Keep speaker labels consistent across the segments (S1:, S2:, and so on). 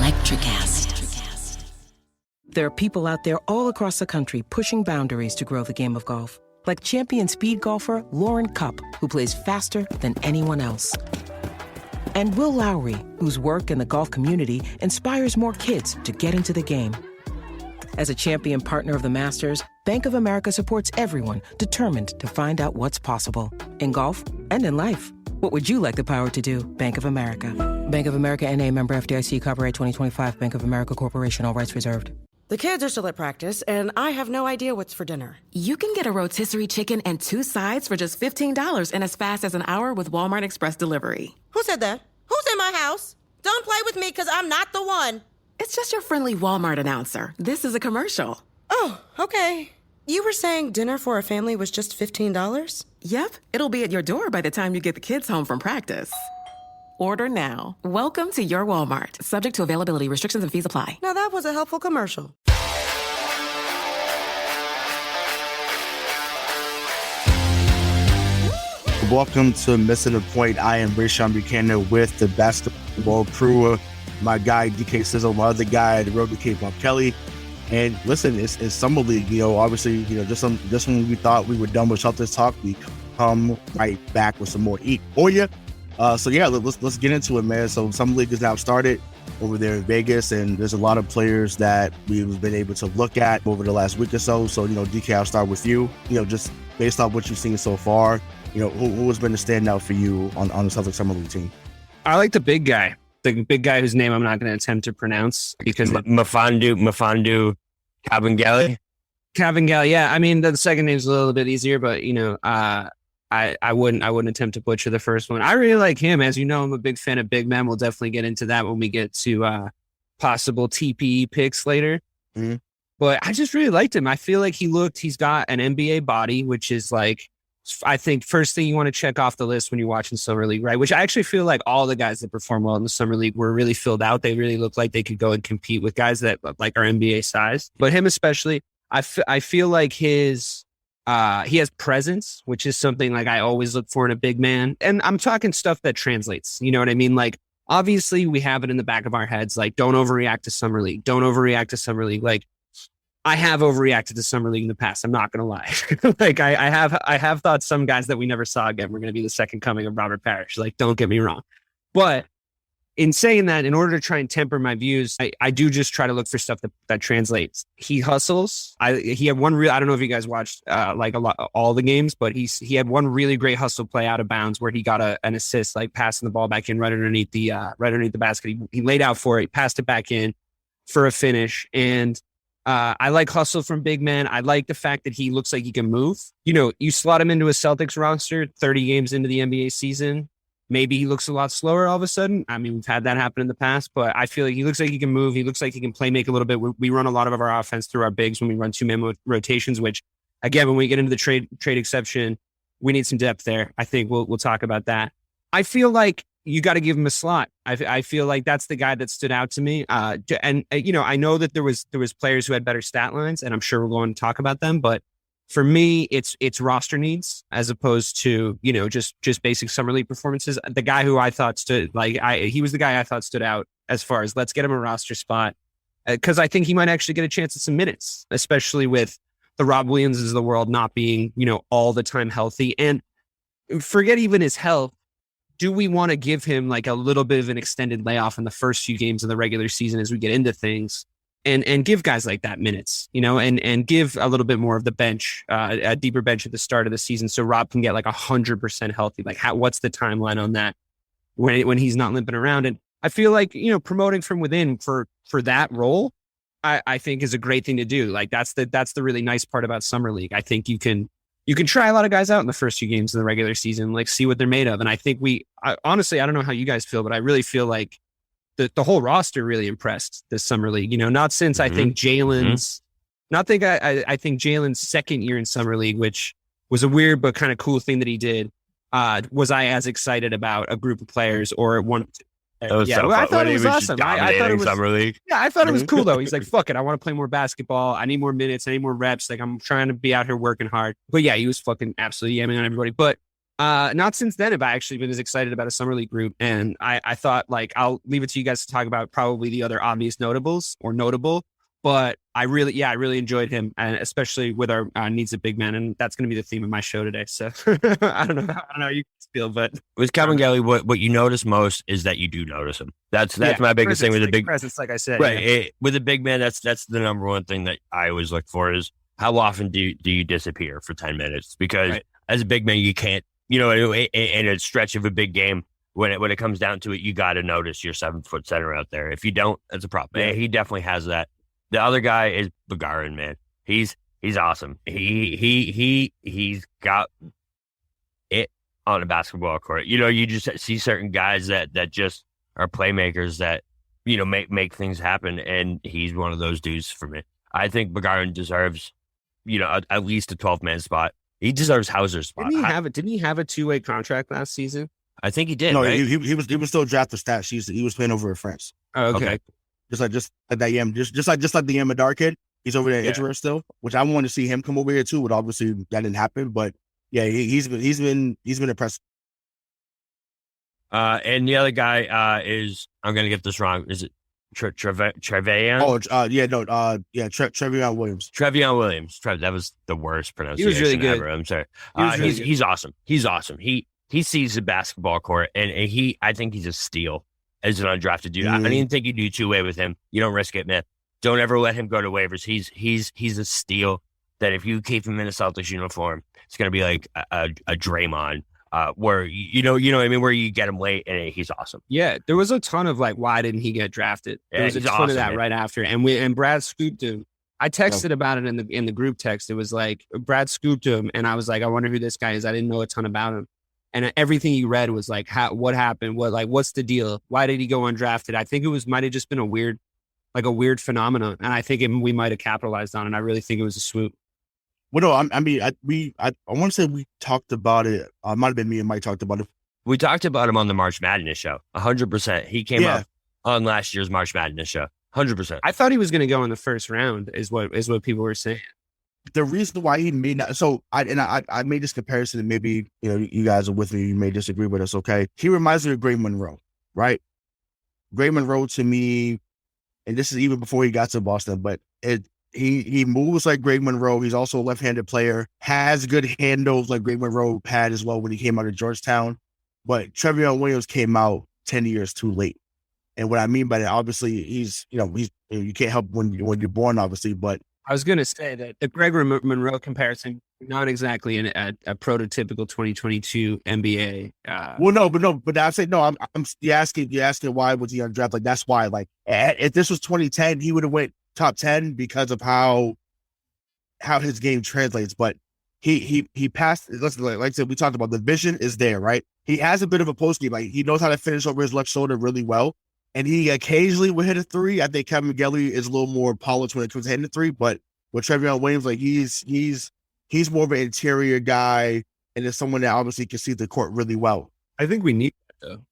S1: Electricast.
S2: There are people out there all across the country pushing boundaries to grow the game of golf. Like champion speed golfer Lauren Cupp, who plays faster than anyone else. And Will Lowry, whose work in the golf community inspires more kids to get into the game. As a champion partner of the Masters, Bank of America supports everyone determined to find out what's possible. In golf and in life. What would you like the power to do? Bank of America. Bank of America N.A. member FDIC, copyright 2025, Bank of America Corporation, all rights reserved.
S3: The kids are still at practice, and I have no idea what's for dinner.
S4: You can get a rotisserie chicken and 2 sides for just $15 in as fast as an hour with Walmart Express Delivery.
S3: Who said that? Who's in my house? Don't play with me, because I'm not the one.
S4: It's just your friendly Walmart announcer. This is a commercial.
S3: Oh, okay. You were saying dinner for a family was just $15?
S4: Yep, it'll be at your door by the time you get the kids home from practice. Order now. Welcome to your Walmart. Subject to availability, restrictions and fees apply.
S3: Now that was a helpful commercial.
S5: Welcome to Missing the Point. I am Rayshawn Buchanan with the basketball crew. My guy, DK Sizzle, my other guy, the road to Cape Bob Kelly. And listen, it's Summer League. Obviously, just when we thought we were done with Celtics talk, we come right back with some more heat for you. So yeah, let's get into it, man. So Summer League is now started over there in Vegas, and there's a lot of players that we've been able to look at over the last week or so. So DK, I'll start with you. Just based off what you've seen so far, who has been the standout for you on the Celtics Summer League team?
S6: I like the big guy whose name I'm not going to attempt to pronounce because
S7: Mfiondu
S6: Kabengele. Yeah, I mean the second name's a little bit easier, but I wouldn't attempt to butcher the first one. I really like him. As you know, I'm a big fan of big men. We'll definitely get into that when we get to possible TPE picks later.
S5: Mm-hmm.
S6: But I just really liked him. I feel like he's got an NBA body, which is like, I think first thing you want to check off the list when you're watching Summer League, right? Which I actually feel like all the guys that perform well in the Summer League were really filled out. They really look like they could go and compete with guys that like are NBA size. But him especially, I feel like he has presence, which is something like I always look for in a big man. And I'm talking stuff that translates. You know what I mean? Like, obviously we have it in the back of our heads. Like, don't overreact to Summer League. Don't overreact to Summer League. Like, I have overreacted to Summer League in the past. I'm not going to lie. Like, I have thought some guys that we never saw again were going to be the second coming of Robert Parrish. Like, don't get me wrong. But in saying that, in order to try and temper my views, I do just try to look for stuff that translates. He hustles. He had one real, I don't know if you guys watched all the games, but he had one really great hustle play out of bounds where he got an assist, like passing the ball back in right underneath the basket. He laid out for it, passed it back in for a finish. And I like hustle from big men. I like the fact that he looks like he can move. You slot him into a Celtics roster 30 games into the NBA season. Maybe he looks a lot slower all of a sudden. I mean, we've had that happen in the past, but I feel like he looks like he can move. He looks like he can play make a little bit. We run a lot of our offense through our bigs when we run 2-man rotations, which, again, when we get into the trade exception, we need some depth there. I think we'll talk about that. I feel like you got to give him a slot. I feel like that's the guy that stood out to me. And I know that there was players who had better stat lines, and I'm sure we're going to talk about them, but for me, it's roster needs as opposed to, just basic Summer League performances. The guy who I thought he was the guy I thought stood out as far as let's get him a roster spot. Cause I think he might actually get a chance at some minutes, especially with the Rob Williamses of the world not being, all the time healthy. And forget even his health. Do we want to give him like a little bit of an extended layoff in the first few games of the regular season as we get into things? And give guys like that minutes, and give a little bit more of the bench, a deeper bench at the start of the season, so Rob can get like 100% healthy. Like, what's the timeline on that when he's not limping around? And I feel like promoting from within for that role, I think is a great thing to do. Like that's the really nice part about Summer League. I think you can try a lot of guys out in the first few games of the regular season, like see what they're made of. And I think honestly, I don't know how you guys feel, but I really feel like the whole roster really impressed this Summer League, not since I think Jalen's, I think Jalen's second year in Summer League, which was a weird but kind of cool thing that he did. Was I as excited about a group of players or one? I thought it was awesome. I thought it was Summer League. Yeah, I thought it was cool though. He's like, fuck it, I want to play more basketball. I need more minutes. I need more reps. Like I'm trying to be out here working hard. But yeah, he was fucking absolutely yamming on everybody. But Not since then have I actually been as excited about a summer league group. And I thought like, I'll leave it to you guys to talk about probably the other obvious notables or notable, but I really enjoyed him, and especially with our needs of big men. And that's going to be the theme of my show today. So I don't know how you feel, but
S7: with Kevin Gelly, what you notice most is that you do notice him. That's my biggest thing with a big
S6: presence, like I said,
S7: right.
S6: Yeah.
S7: With a big man, that's the number one thing that I always look for is how often do you disappear for 10 minutes? Because as a big man, you can't, in a stretch of a big game, when it comes down to it, you got to notice your 7-foot center out there. If you don't, that's a problem. Yeah. He definitely has that. The other guy is Buchanan, man. He's awesome. He's got it on a basketball court. You just see certain guys that just are playmakers that, make things happen. And he's one of those dudes for me. I think Buchanan deserves, at least a 12-man spot. He deserves Hauser's spot.
S6: Didn't he have a 2-way contract last season?
S7: I think he did.
S5: No,
S7: right?
S5: he was still drafted stats. He was playing over in France.
S6: Oh, okay.
S5: Just like that just like the Yamadar kid. He's over there in Israel still, which I want to see him come over here too. But obviously that didn't happen. But yeah, he's been impressive.
S7: And the other guy is, I'm gonna get this wrong. Is it Trevion?
S5: Trevion Williams.
S7: Trevion Williams. That was the worst pronunciation.
S6: He was really good.
S7: Ever. I'm sorry.
S6: He's
S7: awesome. He's awesome. He sees the basketball court, and I think he's a steal as an undrafted dude. I don't even think you do 2-way with him. You don't risk it, man. Don't ever let him go to waivers. He's a steal that if you keep him in a Celtics uniform, it's gonna be like a Draymond. Where you know what I mean, where you get him late and he's awesome.
S6: Yeah, there was a ton of like, why didn't he get drafted? There was a ton of that right after, and Brad scooped him. I texted about it in the group text. It was like Brad scooped him, and I was like, I wonder who this guy is. I didn't know a ton about him, and everything he read was like, what happened? What's the deal? Why did he go undrafted? I think it might have just been a weird phenomenon, and I think we might have capitalized on it. I really think it was a swoop.
S5: Well, no, I want to say we talked about it. It might have been me and Mike talked about it.
S7: We talked about him on the March Madness show. 100%. He came up on last year's March Madness show. 100%.
S6: I thought he was going to go in the first round. Is what people were saying.
S5: The reason why he may not. So I made this comparison, and maybe you guys are with me. You may disagree with us. Okay, he reminds me of Greg Monroe, right? Greg Monroe to me, and this is even before he got to Boston, but He moves like Greg Monroe. He's also a left-handed player, has good handles like Greg Monroe had as well when he came out of Georgetown. But Trevion Williams came out 10 years too late. And what I mean by that, obviously, he's you can't help when you're born, obviously. But
S6: I was going to say that the Greg Monroe comparison, not exactly a prototypical 2022 NBA.
S5: But I say no. I'm you asking why was he undrafted? Like that's why. Like if this was 2010, he would have went top 10 because of how his game translates. But he passed. Listen, like I said, we talked about the vision is there, right? He has a bit of a post game. Like he knows how to finish over his left shoulder really well. And he occasionally will hit a three. I think Kevin Gelly is a little more polished when it comes to hitting the three. But with Trevion Williams, like he's more of an interior guy, and is someone that obviously can see the court really well.
S6: I think we need that though.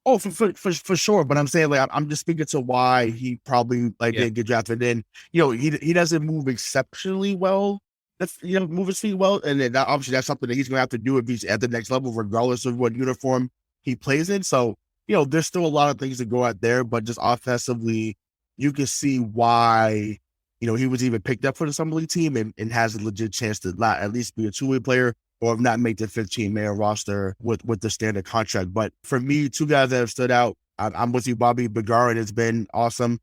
S5: Oh, for sure. But I'm saying like I'm just speaking to why he probably didn't get drafted. And he doesn't move exceptionally well. That's move his feet well, and then obviously that's something that he's gonna have to do if he's at the next level, regardless of what uniform he plays in. So. There's still a lot of things to go out there, but just offensively, you can see why, he was even picked up for the summer league team and has a legit chance to not at least be a 2-way player or not make the 15-man roster with the standard contract. But for me, two guys that have stood out, I'm with you, Bobby. Buchanan has been awesome.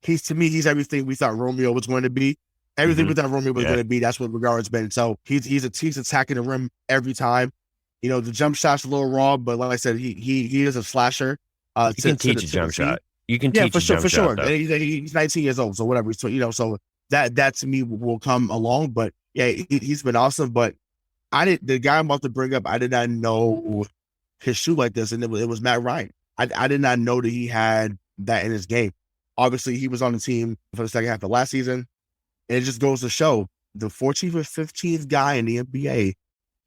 S5: He's everything we thought Romeo was going to be. Everything we thought Romeo was going to be, that's what Buchanan has been. So he's attacking the rim every time. The jump shot's a little raw, but like I said, he is a slasher.
S7: You can teach a jump shot. You can teach
S5: for
S7: a
S5: sure.
S7: Shot,
S5: he's 19 years old, so whatever. So so that to me will come along. But yeah, he's been awesome. But the guy I'm about to bring up, I did not know his shoe like this, and it was Matt Ryan. I did not know that he had that in his game. Obviously, he was on the team for the second half of last season, and it just goes to show the 14th or 15th guy in the NBA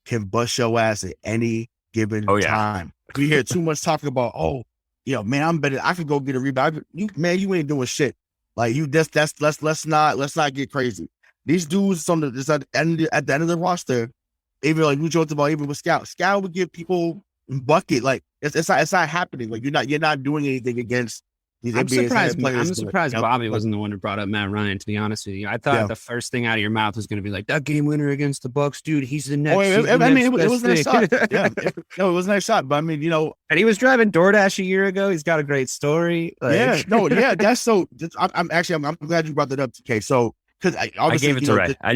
S5: can bust your ass at any given time. We hear too much talking about, man, I'm better. I could go get a rebound. You ain't doing shit. Like let's not get crazy. These dudes at the end of the roster, even like we joked about even with Scout. Scout would give people bucket. Like it's not happening. Like you're not doing anything against these
S6: I'm
S5: NBA
S6: surprised.
S5: players.
S6: I'm surprised Bobby wasn't the one who brought up Matt Ryan. To be honest with you, I thought the first thing out of your mouth was going to be like that game winner against the Bucks, dude. He's the next.
S5: It was a nice shot. Yeah, no, it was a nice shot. But I mean,
S6: and he was driving DoorDash a year ago. He's got a great story. Like,
S5: that's so. I'm glad you brought that up, TK. So. Because
S7: I gave it to Ray. I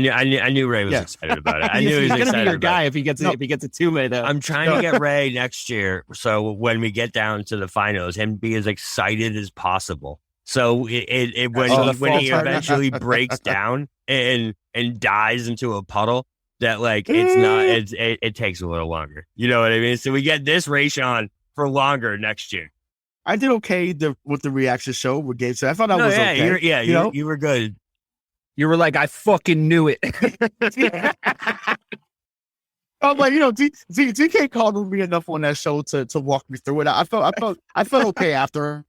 S7: knew Ray was excited about it. I knew he was
S6: gonna
S7: excited.
S6: Be your guy if he gets a two-way though.
S7: I'm trying to get Ray next year, so when we get down to the finals, him be as excited as possible. So when he eventually breaks down and dies into a puddle, that like it takes a little longer. You know what I mean? So we get this Rayshawn for longer next year.
S5: I did okay with the reaction show with Gabe. So I thought that was okay.
S7: You were good.
S6: You were like, I fucking knew it.
S5: I'm like, DK called me enough on that show to walk me through it. I felt okay after.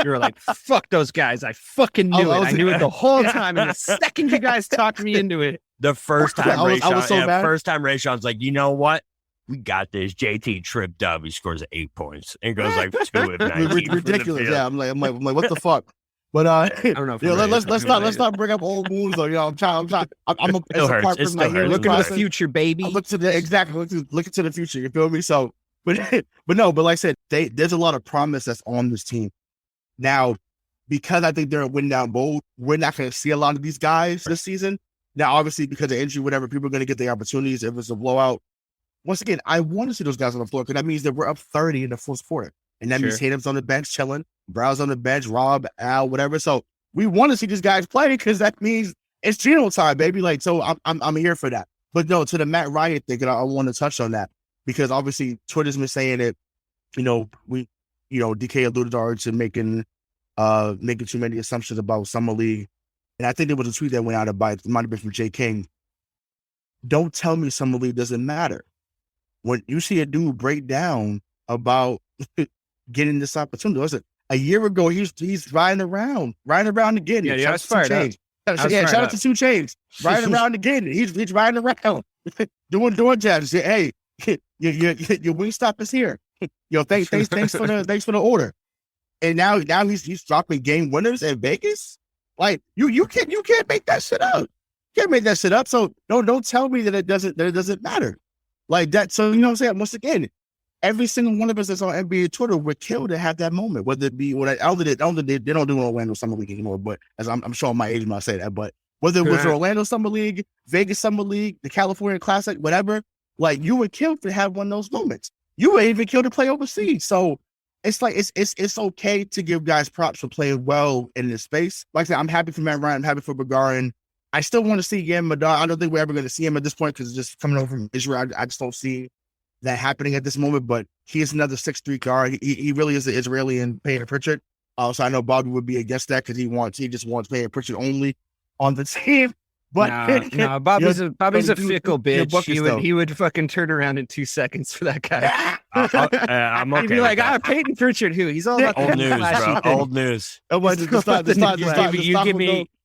S6: You were like, fuck those guys. I fucking knew it. I knew it the whole time. And the second you guys talked me into it.
S7: The first time
S5: I was so mad.
S7: First time Rayshawn's like, you know what? We got this. JT tripped up. He scores 8 points and goes like 2 of 19.
S5: Ridiculous. Yeah, I'm like, what the fuck? But I don't know. Let's not bring up old wounds. Though, I'm trying. I'm a part person.
S6: Looking to the future, baby.
S5: Look to the future. You feel me? So, but like I said, there's a lot of promise that's on this team now, because I think they're a win down bowl. We're not going to see a lot of these guys this season. Now, obviously, because of injury, whatever, people are going to get the opportunities if it's a blowout. Once again, I want to see those guys on the floor, because that means that we're up 30 in the fourth quarter, and that means Tatum's on the bench chilling. Browse on the bench, Rob, Al, whatever. So we want to see these guys play, because that means it's Geno time, baby. Like, so I'm here for that. But no, to the Matt Ryan thing, and I want to touch on that, because obviously Twitter's been saying it. DK alluded to making too many assumptions about summer league, and I think there was a tweet that went out about it might have been from Jay King. Don't tell me summer league doesn't matter. When you see a dude break down about getting this opportunity, listen. A year ago, he's riding around again.
S6: Yeah, that's fired up.
S5: Shout out to 2 Chainz. Riding around again. He's riding around, doing jabs. Hey, your wing stop is here. Thanks for the order. And now he's dropping game winners in Vegas. Like you can't make that shit up. You can't make that shit up. So don't tell me that it doesn't matter like that. So you know what I'm saying? Once again, every single one of us that's on NBA Twitter, we're killed to have that moment. Whether it be they don't do Orlando Summer League anymore, but as I'm showing my age when I say that. But whether it was Orlando Summer League, Vegas Summer League, the California Classic, whatever, like you were killed to have one of those moments. You were even killed to play overseas. So it's like it's okay to give guys props for playing well in this space. Like I said, I'm happy for Matt Ryan. I'm happy for Brogdon. I still want to see Yam Madar. I don't think we're ever going to see him at this point, because it's just coming over from Israel. I just don't see that happening at this moment, but he is another 6'3" guard. He really is the Israeli and Payne Pritchard. So I know Bobby would be against that, because he just wants Payne Pritchard only on the team. But
S6: Bobby's a fickle bitch. He would fucking turn around in 2 seconds for that guy.
S7: I'm okay.
S6: He'd be like, Payton Pritchard, who? He's all about
S7: old news, bro. Old news.
S5: The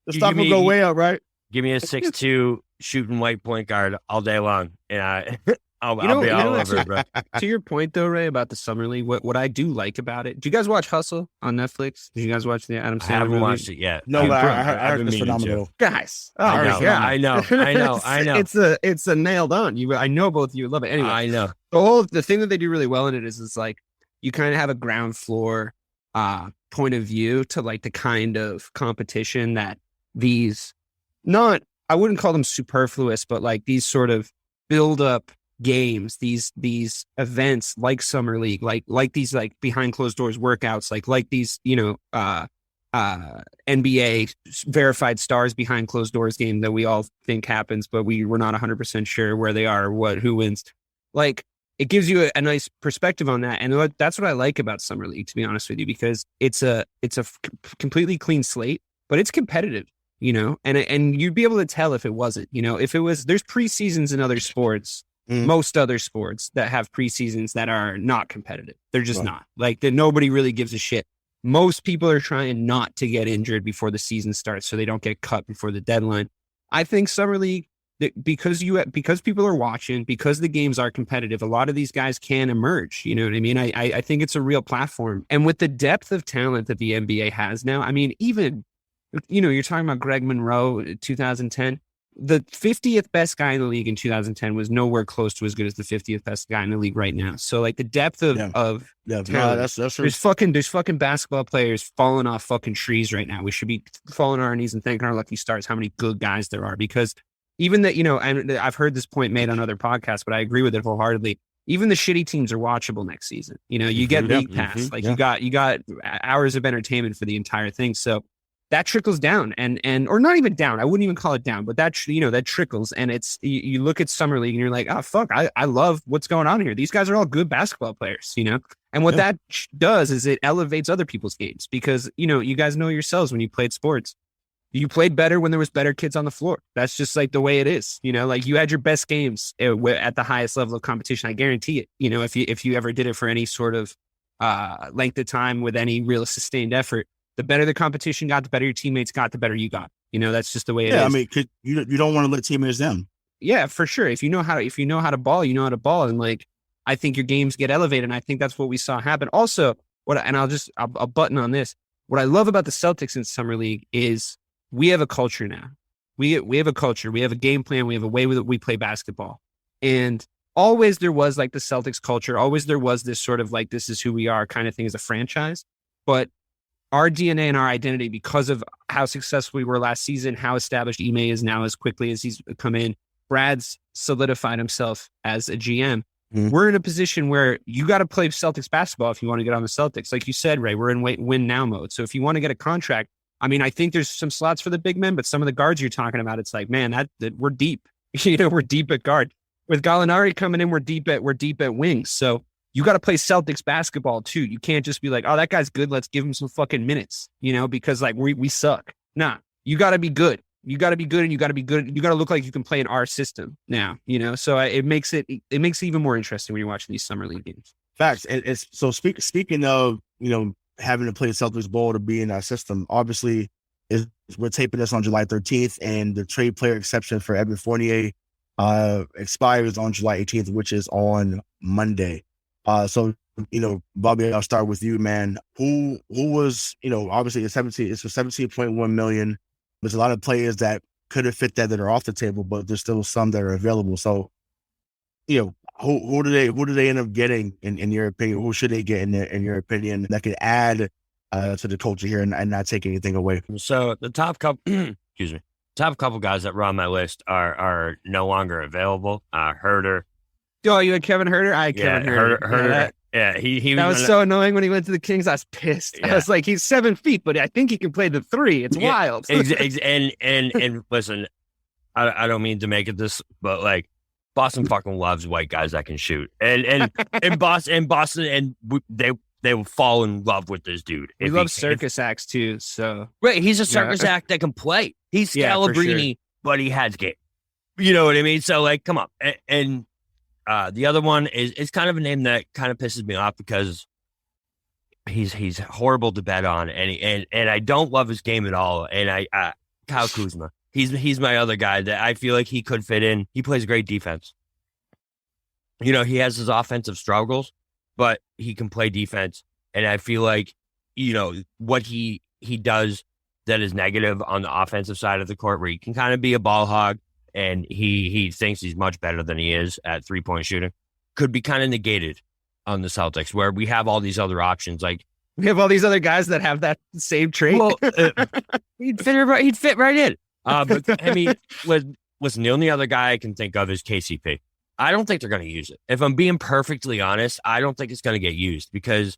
S5: stock will go way up, right?
S7: Give me a 6'2" shooting white point guard all day long, and I'll be all over it, bro.
S6: To your point, though, Ray, about the Summer League, what I do like about it, do you guys watch Hustle on Netflix? Did you guys watch the Adam Sandler
S7: I haven't
S6: movie?
S7: watched it yet.
S5: No, but I heard it's phenomenal.
S6: Guys.
S7: I know.
S6: It's a nailed on. I know both of you love it. Anyway,
S7: I know.
S6: The thing that they do really well in it is like, you kind of have a ground floor point of view to like the kind of competition that these, I wouldn't call them superfluous, but like these sort of build up games, these events like Summer League, like these like behind closed doors workouts, like these, NBA verified stars behind closed doors game that we all think happens, but we're not 100% sure where they are or who wins. Like, it gives you a nice perspective on that. And that's what I like about Summer League, to be honest with you, because it's a completely clean slate, but it's competitive, and you'd be able to tell if it wasn't, if it was, there's preseasons in other sports, most other sports that have preseasons that are not competitive. They're just not like that. Nobody really gives a shit. Most people are trying not to get injured before the season starts, so they don't get cut before the deadline. I think Summer League, because people are watching, because the games are competitive, a lot of these guys can emerge. You know what I mean? I think it's a real platform. And with the depth of talent that the NBA has now, I mean, even, you're talking about Greg Monroe, 2010. The 50th best guy in the league in 2010 was nowhere close to as good as the 50th best guy in the league right now. So like the depth of talent,
S5: that's
S6: there's fucking basketball players falling off fucking trees right now. We should be falling on our knees and thanking our lucky stars how many good guys there are, because even that, and I've heard this point made on other podcasts, but I agree with it wholeheartedly. Even the shitty teams are watchable next season. You get league pass, you got hours of entertainment for the entire thing. So that trickles down and or not even down. I wouldn't even call it down, but that trickles. And it's, you look at summer league and you're like, oh fuck, I love what's going on here. These guys are all good basketball players, and what that does is it elevates other people's games, because, you guys know yourselves when you played sports, you played better when there was better kids on the floor. That's just like the way it is, like you had your best games at the highest level of competition. I guarantee it, if you ever did it for any sort of length of time with any real sustained effort, the better the competition got, the better your teammates got, the better you got. That's just the way it is.
S5: Yeah, I mean, you don't want to let teammates down.
S6: Yeah, for sure. If you know how to ball, you know how to ball, and like I think your games get elevated, and I think that's what we saw happen. Also, I'll button on this. What I love about the Celtics in summer league is we have a culture now. We have a culture. We have a game plan. We have a way that we play basketball, and always there was like the Celtics culture. Always there was this sort of like, this is who we are kind of thing as a franchise, but our DNA and our identity, because of how successful we were last season, how established Ime is now as quickly as he's come in, Brad's solidified himself as a GM. We're in a position where you got to play Celtics basketball if you want to get on the Celtics. Like you said, Ray, we're in win now mode. So if you want to get a contract, I mean, I think there's some slots for the big men, but some of the guards you're talking about, it's like, man, that we're deep. We're deep at guard. With Gallinari coming in, we're deep at wings. So you got to play Celtics basketball too. You can't just be like, oh, that guy's good, let's give him some fucking minutes, because like we suck. Nah, you got to be good. You got to be good, and you got to be good. You got to look like you can play in our system now, So it makes it even more interesting when you're watching these summer league games.
S5: Facts. And it's so speaking of, having to play Celtics ball to be in our system, obviously we're taping this on July 13th, and the trade player exception for Evan Fournier expires on July 18th, which is on Monday. So, Bobby, I'll start with you, man. Who was, obviously it's for $17.1 million. There's a lot of players that could have fit that are off the table, but there's still some that are available. So, who do they end up getting in your opinion? Who should they get in your opinion that could add to the culture here and not take anything away?
S7: So the top couple, top couple guys that were on my list are no longer available. Herder.
S6: Oh, you had Kevin Herder? I had Kevin Herder.
S7: Herder. Yeah, he
S6: was so annoying when he went to the Kings. I was pissed. Yeah. I was like, he's 7 feet, but I think he can play the three. It's wild.
S7: And listen, I don't mean to make it this, but like Boston fucking loves white guys that can shoot, and Boston, and they will fall in love with this dude.
S6: We love circus acts too. So
S7: right, he's a circus act that can play. He's Scalabrini, but he has game. You know what I mean? So like, come on, and the other one is kind of a name that kind of pisses me off because he's horrible to bet on, and I don't love his game at all. And Kyle Kuzma, he's my other guy that I feel like he could fit in. He plays great defense. He has his offensive struggles, but he can play defense, and I feel like what he does that is negative on the offensive side of the court, where he can kind of be a ball hog. And he thinks he's much better than he is at 3-point shooting, could be kind of negated on the Celtics, where we have all these other options. Like
S6: we have all these other guys that have that same trait.
S7: Well, he'd fit right in. But I mean, listen, the only other guy I can think of is KCP. I don't think they're going to use it. If I'm being perfectly honest, I don't think it's going to get used because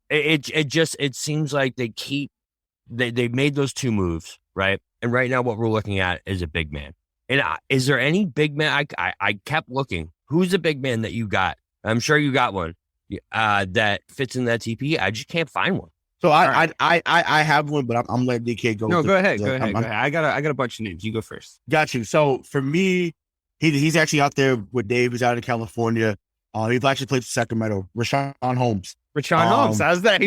S7: it seems like they made those two moves, right? And right now what we're looking at is a big man. And is there any big man? I kept looking. Who's the big man that you got? I'm sure you got one that fits in that TP. I just can't find one.
S5: So I have one, but I'm letting DK go.
S6: No, go ahead. Go ahead. I got a bunch of names. You go first.
S5: Got you. So for me, he's actually out there with Dave. He's out in California. He's actually played for Sacramento. Rayshawn Holmes.
S6: Rashawn Holmes. How's that?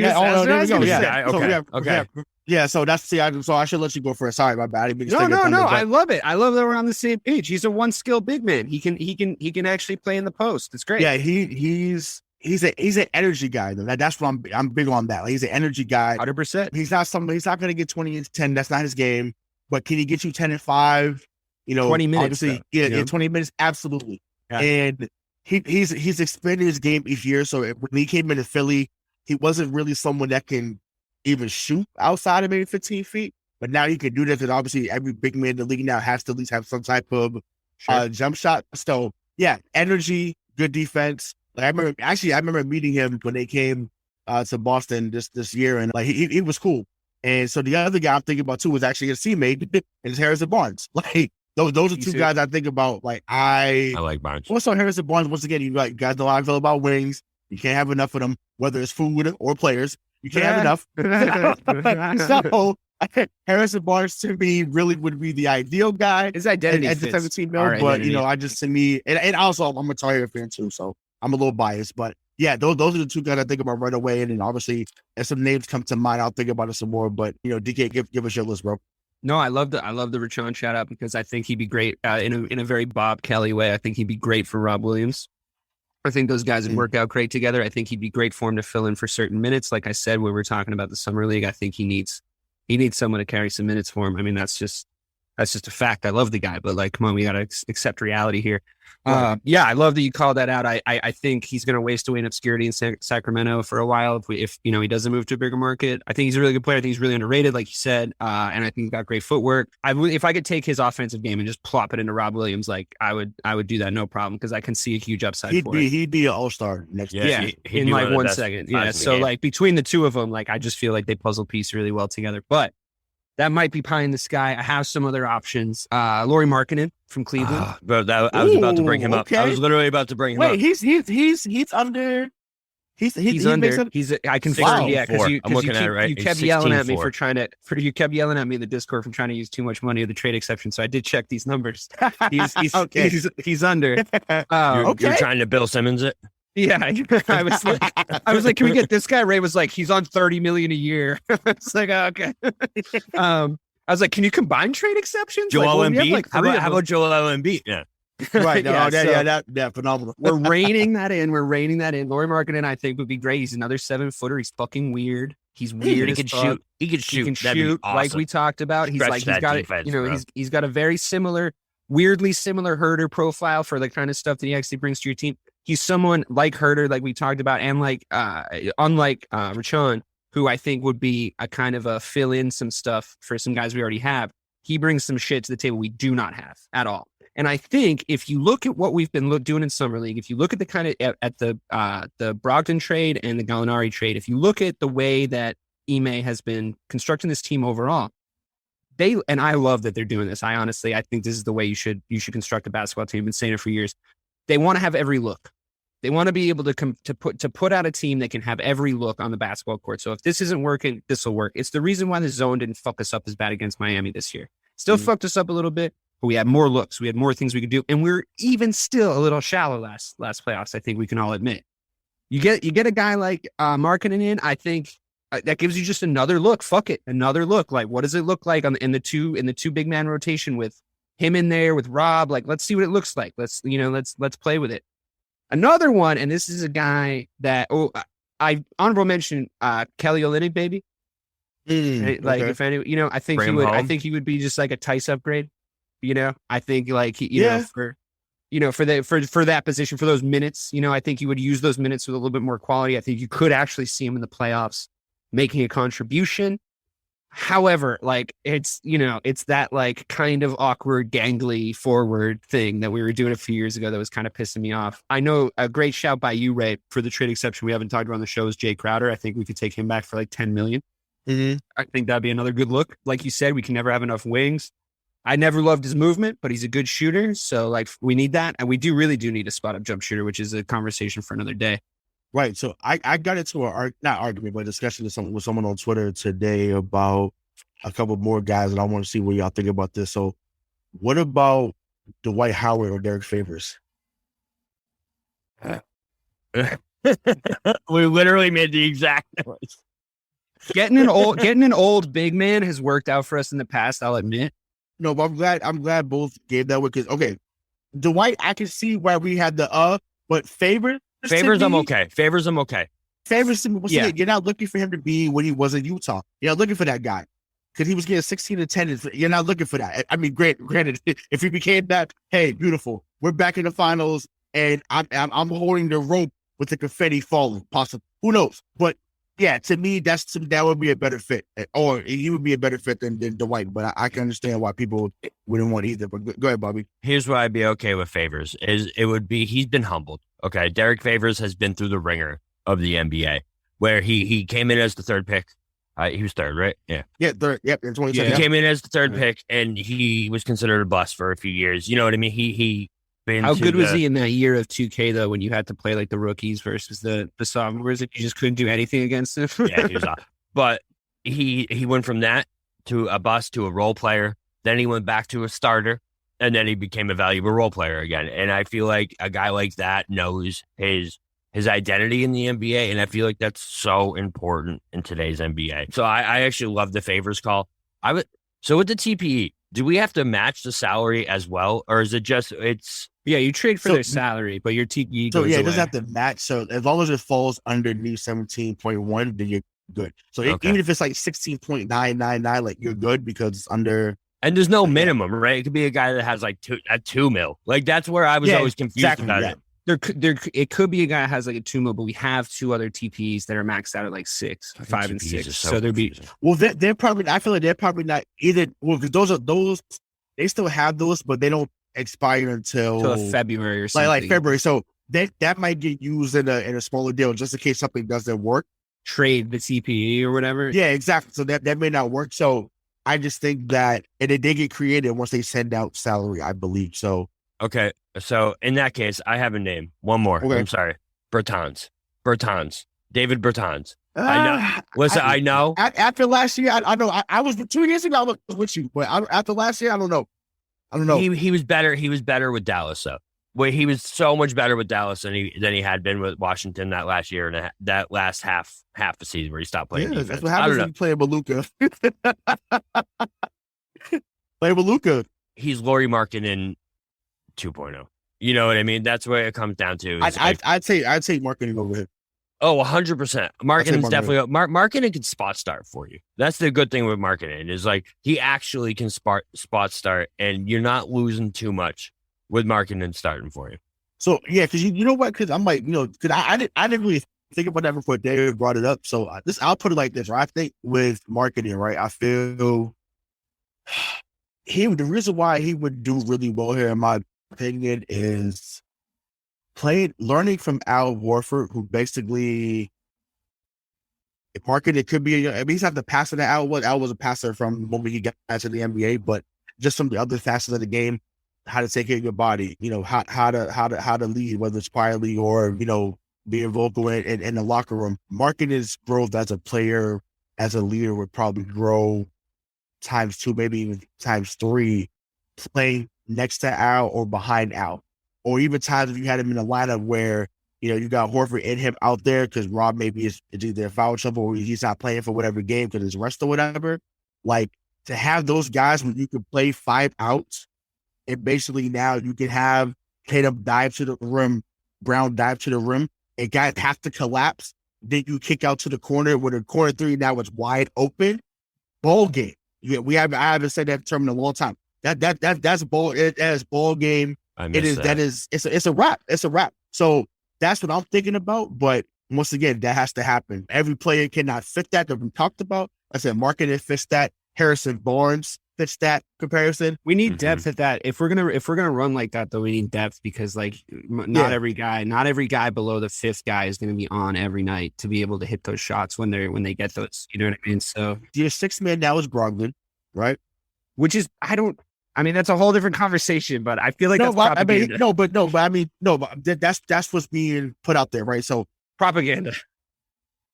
S5: Yeah, so that's so I should let you go first. Sorry, my bad.
S6: No. I love it. I love that we're on the same page. He's a one skill big man. He can actually play in the post. It's great.
S5: Yeah, he's an energy guy though. That's what I'm big on that. Like, he's an energy guy.
S6: 100%.
S5: He's not going to get 20 and 10. That's not his game. But can he get you 10 and 5?
S6: 20 minutes.
S5: Yeah, 20 minutes, absolutely. Yeah. And he's expanded his game each year. So when he came into Philly, he wasn't really someone that can even shoot outside of maybe 15 feet. But now he can do this, and obviously every big man in the league now has to at least have some type of jump shot. So yeah, energy, good defense. Like I remember meeting him when they came to Boston this year, and like he was cool. And so the other guy I'm thinking about too was actually a teammate, and it's Harrison Barnes. Like those are two guys I think about. Like I
S7: like Barnes.
S5: Also Harrison Barnes, once again, you guys know how I feel about wings. You can't have enough of them, whether it's food or players. You can't have enough. So Harrison Barnes to me really would be the ideal guy.
S6: His identity
S5: at the
S6: fits
S5: 17 mil, but I just to me, and also I'm a Tar Heel fan too, so I'm a little biased. But yeah, those are the two guys I think about right away. And then obviously, if some names come to mind, I'll think about it some more. But DK, give us your list, bro.
S6: No, I love the Rayshawn shout out because I think he'd be great in a very Bob Kelly way. I think he'd be great for Rob Williams. I think those guys would work out great together. I think he'd be great for him to fill in for certain minutes. Like I said, when we're talking about the summer league, I think he needs someone to carry some minutes for him. I mean, that's just a fact. I love the guy, but like, come on, we got to accept reality here. Yeah, I love that you called that out. I think he's going to waste away in obscurity in Sacramento for a while if he doesn't move to a bigger market. I think he's a really good player. I think he's really underrated, like you said, and I think he's got great footwork. If I could take his offensive game and just plop it into Rob Williams, like I would do that no problem because I can see a huge upside.
S5: He'd be an all-star next year.
S6: Yeah, in like 1 second. Yeah, so like between the two of them, like I just feel like they puzzle piece really well together. But that might be pie in the sky. I have some other options. Lauri Markkanen from Cleveland.
S7: Bro, I was about to bring him up. I was literally about to bring him up.
S5: Wait, he's under. He's
S6: under. I confirmed. Yeah, because you kept yelling at me you kept yelling at me in the Discord for trying to use too much money of the trade exception. So I did check these numbers. He's under.
S7: You're trying to Bill Simmons it.
S6: Yeah, I was like, can we get this guy? Ray was like, he's on $30 million a year. It's like, oh, okay. I was like, can you combine trade exceptions?
S7: Joel Embiid? How about Joel Embiid? Yeah.
S5: Right. Yeah, phenomenal.
S6: We're reining that in. Lauri Markkanen, I think, would be great. He's another 7-footer. He's fucking weird. He's weird.
S7: He can shoot. He can shoot.
S6: Awesome. Like we talked about. He's got a very weirdly similar Herder profile for the kind of stuff that he actually brings to your team. He's someone like Herder, like we talked about, and like unlike Rayshawn, who I think would be a kind of a fill in some stuff for some guys we already have. He brings some shit to the table we do not have at all. And I think if you look at what we've been doing in Summer League, if you look at the kind of at the Brogdon trade and the Gallinari trade, if you look at the way that Ime has been constructing this team overall, and I love that they're doing this. I think this is the way you should construct a basketball team. I've been saying it for years. They want to have every look. They want to be able to put out a team that can have every look on the basketball court. So if this isn't working, this will work. It's the reason why the zone didn't fuck us up as bad against Miami this year. Still fucked us up a little bit, but we had more looks. We had more things we could do, and we're even still a little shallow last playoffs. I think we can all admit. You get a guy like Markkanen in. I think that gives you just another look. Fuck it, another look. Like, what does it look like in the two big man rotation with him in there with Rob? Like, let's see what it looks like. Let's play with it. Another one, and this is a guy that I honorable mention Kelly Olynyk, baby. Like, if any, I think he would be just like a Tice upgrade. I think like for that position, for those minutes, I think he would use those minutes with a little bit more quality. I think you could actually see him in the playoffs making a contribution. However, like it's that like kind of awkward, gangly forward thing that we were doing a few years ago that was kind of pissing me off. I know a great shout by you, Ray, for the trade exception we haven't talked about on the show is Jay Crowder. I think we could take him back for like $10 million.
S5: Mm-hmm.
S6: I think that'd be another good look. Like you said, we can never have enough wings. I never loved his movement, but he's a good shooter. So like we need that. And we really do need a spot up jump shooter, which is a conversation for another day.
S5: Right. So I got into not argument, but a discussion with someone on Twitter today about a couple more guys, and I want to see what y'all think about this. So what about Dwight Howard or Derek Favors?
S7: We literally made the exact noise.
S6: Getting an old big man has worked out for us in the past, I'll admit.
S5: No, but I'm glad both gave that one because okay, Dwight, I can see why we had the but Favors
S7: I'm okay. Favors,
S5: yeah. You're not looking for him to be what he was in Utah. You're not looking for that guy because he was getting 16 attendance. You're not looking for that. I mean, granted, if he became that, hey, beautiful. We're back in the finals, and I'm holding the rope with the confetti falling. Possible, who knows? But yeah, to me, that would be a better fit, or he would be a better fit than Dwight. But I can understand why people wouldn't want either. But go ahead, Bobby.
S7: Here's where I'd be okay with Favors. He's been humbled. Okay, Derek Favors has been through the ringer of the NBA, where he came in as the third pick. He was third, right? Yeah.
S5: Yeah, third. Yep, in 2017.
S7: He came in as the third pick, and he was considered a bust for a few years. You know what I mean?
S6: How good was he in that year of 2K though, when you had to play like the rookies versus the sophomores, and you just couldn't do anything against him?
S7: Yeah, he was off. But he went from that to a bust to a role player. Then he went back to a starter, and then he became a valuable role player again. And I feel like a guy like that knows his identity in the NBA, and I feel like that's so important in today's NBA. So I actually love the Favors call. So with the TPE, do we have to match the salary as well, or is it just
S6: Yeah, you trade for their salary, but your TPE goes away.
S5: It doesn't have to match. So as long as it falls underneath 17.1, then you're good. So even if it's like 16.999, like you're good because it's under.
S7: And there's no minimum, right? It could be a guy that has like $2 million. Like that's where I was always confused about it.
S6: It could be a guy that has like a 2 mil, but we have 2 other TPs that are maxed out at like 5 and 6. So there'd be
S5: they're probably. I feel like they're probably not either. Well, because those they still have those, but they don't expire until
S6: February or something.
S5: Like February. So that might get used in a smaller deal just in case something doesn't work.
S6: Trade the TPE or whatever.
S5: Yeah, exactly. So that may not work. So I just think that and they get created once they send out salary, I believe. So
S7: okay. So in that case, I have a name. One more. Okay. I'm sorry. Bertans. David Bertans. I know. Listen, I know.
S5: After last year, I know. I was 2 years ago. I was with you, but after last year, I don't know.
S7: He was better. He was better with Dallas, though. Wait, he was so much better with Dallas than he had been with Washington that last year and that last half the season where he stopped playing defense.
S5: That's what happens when you play Maluka. Play Maluka.
S7: He's Lauri Markkanen 2.0. You know what I mean? That's what it comes down to.
S5: I'd say Markkanen over him.
S7: Oh, 100%. Markkanen's definitely Markkanen can spot start for you. That's the good thing with Markkanen is like he actually can spot start, and you're not losing too much with Markkanen starting for you.
S5: So yeah, because you know what? Because I'm like because I didn't really think about that before David brought it up. So I'll put it like this. Right? I think with Markkanen, right? I feel the reason why he would do really well here, in my opinion, is learning from Al Horford, who basically Markkanen could be. I mean, he's not the passer that Al was. Al was a passer from the moment he got to the NBA, but just some of the other facets of the game, how to take care of your body, how to lead, whether it's quietly or being vocal in the locker room. Markkanen's growth as a player, as a leader, would probably grow ×2, maybe even ×3, playing next to Al or behind Al. Or even times if you had him in a lineup where, you got Horford and him out there because Rob maybe is either foul trouble or he's not playing for whatever game because it's rest or whatever. Like, to have those guys when you can play 5 outs, and basically now you can have Tatum dive to the rim, Brown dive to the rim, and guys have to collapse. Then you kick out to the corner with a corner 3 now it's wide open. Ball game. I haven't said that term in a long time. That's ball. That is ball game. It's a wrap. It's a wrap. So that's what I'm thinking about. But once again, that has to happen. Every player cannot fit that we talked about. I said Markkanen fits that. Harrison Barnes fits that comparison.
S6: We need depth at that. If we're gonna run like that, though, we need depth because not every guy below the 5th guy is gonna be on every night to be able to hit those shots when they get those. You know what I mean? So
S5: your 6th man now is Brogdon, right?
S6: Which is that's a whole different conversation, but I feel like that's propaganda. That's what's being put out there, right? So propaganda.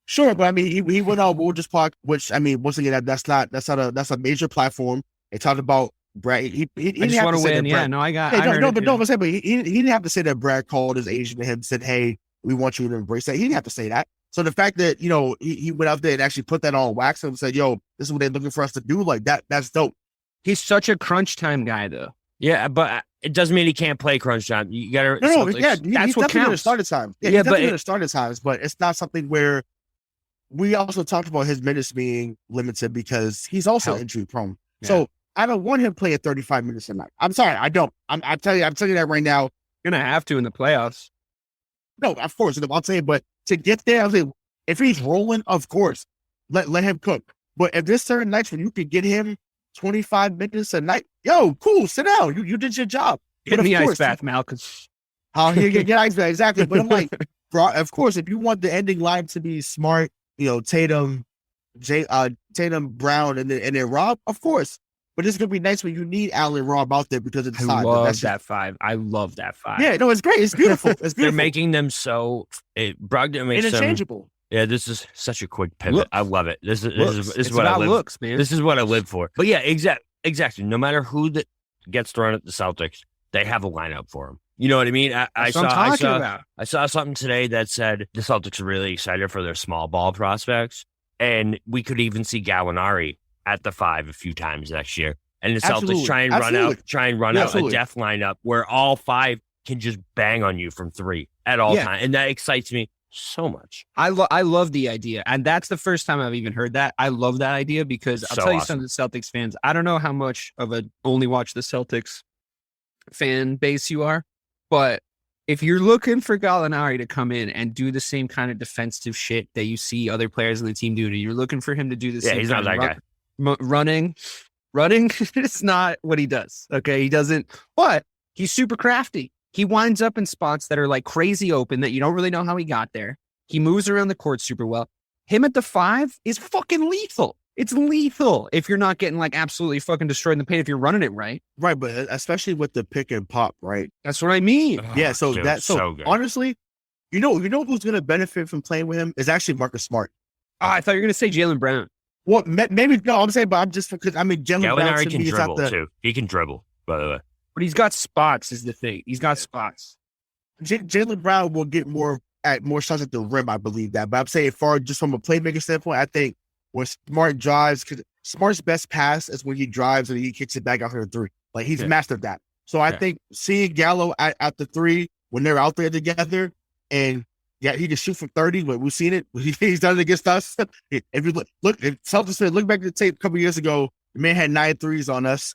S5: Sure, but he went on Wolves Park, which once again, that's a major platform. They talked about Brad. He
S6: I just want to win. Yeah, no, I got.
S5: But he didn't have to say that Brad called his agent to him and said, "Hey, We want you to embrace that. He didn't have to say that. So the fact that, he went out there and actually put that on wax and said, yo, this is what they're looking for us to do, like that's dope.
S6: He's such a crunch time guy, though.
S7: Yeah, but it doesn't mean he can't play crunch time. You got to.
S5: No,
S6: that's
S5: he's
S6: what
S5: definitely going to
S6: counts.
S5: start at times. Yeah,
S6: Yeah,
S5: he's definitely
S6: but
S5: going to start at times, but it's not something where we also talked about his minutes being limited because he's also injury prone.
S6: Yeah.
S5: So I don't want him playing 35 minutes a night. I'm sorry, I don't. I'm telling you that right now.
S6: You're going to have to in the playoffs.
S5: No, of course, I'm saying, but to get there, I'm saying, if he's rolling, of course, let him cook. But if there's certain nights when you could get him 25 minutes a night, yo, cool, sit down. You did your job.
S6: Get me ice bath, Malcolm.
S5: Get ice bath, exactly. But I'm like, bro, of course, if you want the ending line to be Smart, Tatum, Brown, and then Rob, of course. But it's gonna be nice when you need Allen Rob out there because of the size.
S6: I love that five.
S5: Yeah, no, it's great. It's beautiful. It's beautiful.
S7: They're making them so Brogdon makes
S5: interchangeable.
S7: Yeah, this is such a quick pivot.
S6: Looks.
S7: I love it. This
S6: It's
S7: is what I
S6: about
S7: live.
S6: looks, man.
S7: This is what I live for. But yeah, exactly. No matter who gets thrown at the Celtics, they have a lineup for them. You know what I mean? I saw something today that said the Celtics are really excited for their small ball prospects, and we could even see Gallinari at the 5 a few times next year. And the Celtics try and run out a death lineup where all 5 can just bang on you from 3 at all times, and that excites me so much.
S6: I love the idea, and that's the first time I've even heard that. I love that idea because I'll tell you something, Celtics fans. I don't know how much of a only watch the Celtics fan base you are, but if you're looking for Gallinari to come in and do the same kind of defensive shit that you see other players in the team doing, you're looking for him to do the same.
S7: He's not that guy.
S6: Running. It's not what he does. Okay, he doesn't. But he's super crafty. He winds up in spots that are like crazy open that you don't really know how he got there. He moves around the court super well. Him at the 5 is fucking lethal. It's lethal if you're not getting like absolutely fucking destroyed in the paint if you're running it right.
S5: Right, but especially with the pick and pop, right?
S6: That's what I mean.
S5: Yeah, so
S7: dude,
S5: that's so
S7: good.
S5: honestly, you know who's gonna benefit from playing with him is actually Marcus Smart.
S6: I thought you were gonna say Jaylen Brown.
S5: Well, maybe no. I'm saying, but I'm just because Jaylen Brown
S7: Gallinari
S5: to
S7: can
S5: me is
S7: dribble
S5: not
S7: too. He can dribble, by the way.
S6: But he's got spots is the thing. He's got spots.
S5: Jaylen Brown will get more shots at the rim, I believe that. But I'm saying, just from a playmaker standpoint, I think when Smart drives, because Smart's best pass is when he drives and he kicks it back out to the 3. Like he's mastered that. So I think seeing Gallo at the 3 when they're out there together, and he can shoot from 30. But we've seen it. He's done it against us. If you if Celtics look back at the tape a couple years ago, the man had 9 threes on us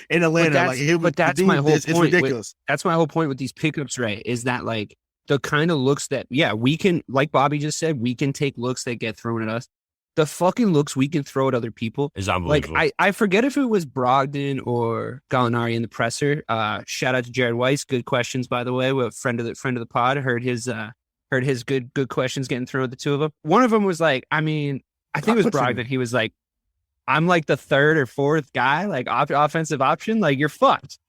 S5: in Atlanta.
S6: But that's my whole point.
S5: It's ridiculous.
S6: That's my whole point with these pickups, right? Is that like the kind of looks that, we can, like Bobby just said, we can take looks that get thrown at us. The fucking looks we can throw at other people
S7: is unbelievable.
S6: Like I forget if it was Brogdon or Gallinari in the presser. Shout out to Jared Weiss. Good questions, by the way. We're a friend of the pod. Heard his good questions getting thrown at the two of them. One of them was like, I think it was Brogdon. He was like, I'm like the 3rd or 4th guy, like offensive option. Like you're fucked.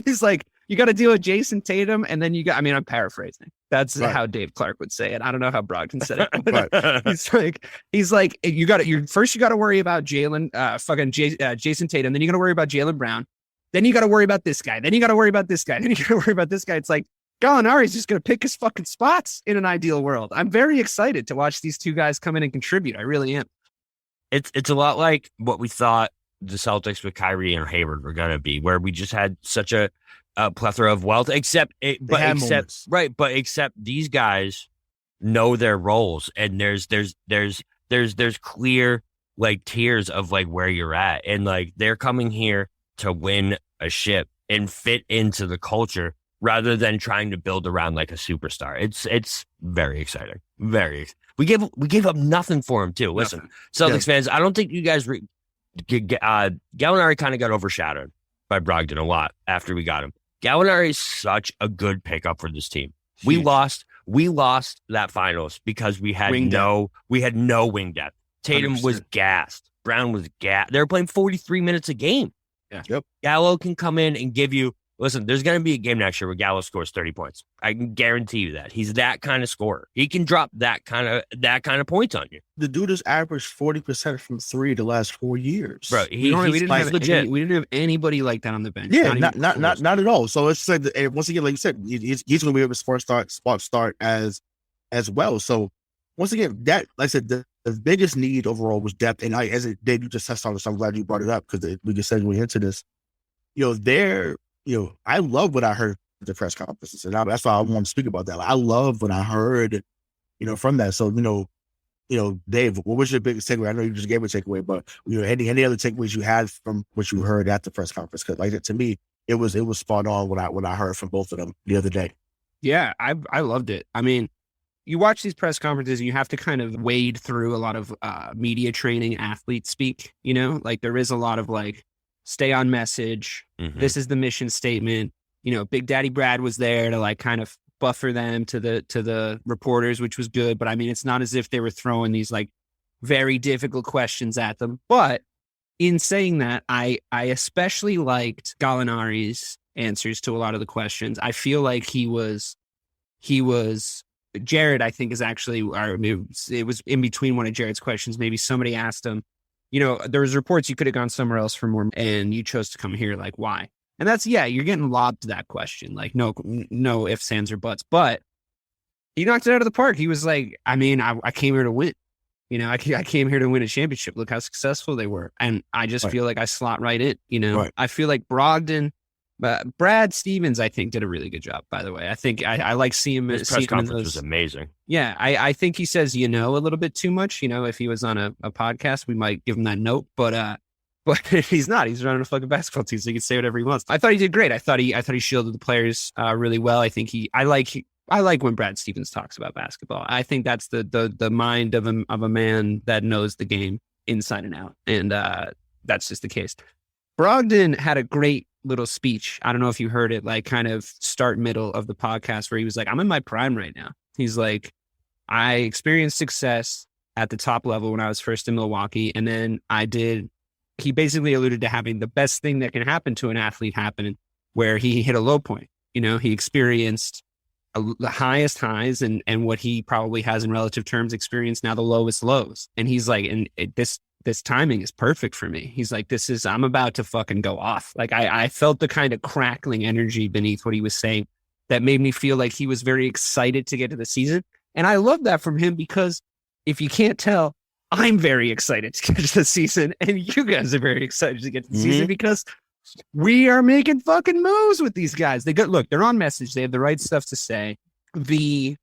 S6: He's like, you got to deal with Jason Tatum, and then I'm paraphrasing. That's how Dave Clarke would say it. I don't know how Brogdon said it. he's like, you got to worry about Jason Tatum. Then you got to worry about Jaylen Brown. Then you got to worry about this guy. Then you got to worry about this guy. Then you got to worry about this guy. It's like Gallinari's just going to pick his fucking spots in an ideal world. I'm very excited to watch these two guys come in and contribute. I really am.
S7: It's a lot like what we thought the Celtics with Kyrie and Hayward were going to be, where we just had such a plethora of wealth, except these guys know their roles, and there's clear like tiers of like where you're at, and like they're coming here to win a ship and fit into the culture rather than trying to build around like a superstar. It's very exciting. We gave up nothing for him too. Listen, Celtics fans, I don't think you guys Gallinari kind of got overshadowed by Brogdon a lot after we got him. Gallinari is such a good pickup for this team. We lost that finals because we had no wing depth. Tatum 100%. Was gassed. Brown was gassed. They were playing 43 minutes a game.
S6: Yeah.
S5: Yep.
S7: Gallo can come in and give you. Listen, there's going to be a game next year where Gallo scores 30 points. I can guarantee you that. He's that kind of scorer. He can drop that kind of points on you.
S5: The dude has averaged 40% from 3 the last 4 years.
S7: Bro,
S6: we didn't have anybody like that on the bench.
S5: Yeah, not at all. So it's like, and once again, like you said, he's going to be able to spot start as as well. So once again, that, like I said, the biggest need overall was depth. And Dave, you just touched on this. I'm glad you brought it up because we can segue into this. I love what I heard at the press conferences, and that's why I want to speak about that. Like, I love what I heard, from that. So, Dave, what was your biggest takeaway? I know you just gave a takeaway, but any other takeaways you had from what you heard at the press conference? Because like to me, it was spot on what I heard from both of them the other day.
S6: Yeah, I loved it. I mean, you watch these press conferences and you have to kind of wade through a lot of media training, athlete speak, like there is a lot of like, stay on message. Mm-hmm. This is the mission statement. Big Daddy Brad was there to like kind of buffer them to the reporters, which was good. But I mean, it's not as if they were throwing these like very difficult questions at them. But in saying that, I especially liked Gallinari's answers to a lot of the questions. I feel like he was Jared, I think, is actually, or it was in between one of Jared's questions. Maybe somebody asked him, there was reports you could have gone somewhere else for more, and you chose to come here. Like, why? And that's, you're getting lobbed to that question. Like, no ifs, ands, or buts. But he knocked it out of the park. He was like, I mean, I came here to win. I came here to win a championship. Look how successful they were. And I just feel like I slot right in, Right. I feel like Brogdon, Brad Stevens, I think, did a really good job, by the way. I think I like seeing him.
S7: His press conference was amazing.
S6: Yeah, I think he says, a little bit too much. If he was on a podcast, we might give him that note. But he's not. He's running a fucking basketball team, so he can say whatever he wants. I thought he did great. I thought he shielded the players really well. I think I like when Brad Stevens talks about basketball. I think that's the mind of a man that knows the game inside and out. And that's just the case. Brogdon had a great little speech. I don't know if you heard it, like kind of start middle of the podcast, where he was like, I'm in my prime right now. He's like, I experienced success at the top level when I was first in Milwaukee. And then he basically alluded to having the best thing that can happen to an athlete happen, where he hit a low point. He experienced the highest highs and what he probably has in relative terms experienced now the lowest lows. And he's like, this timing is perfect for me. He's like, I'm about to fucking go off. Like I felt the kind of crackling energy beneath what he was saying that made me feel like he was very excited to get to the season. And I love that from him, because if you can't tell, I'm very excited to get to the season, and you guys are very excited to get to the season, because we are making fucking moves with these guys. They're on message. They have the right stuff to say. The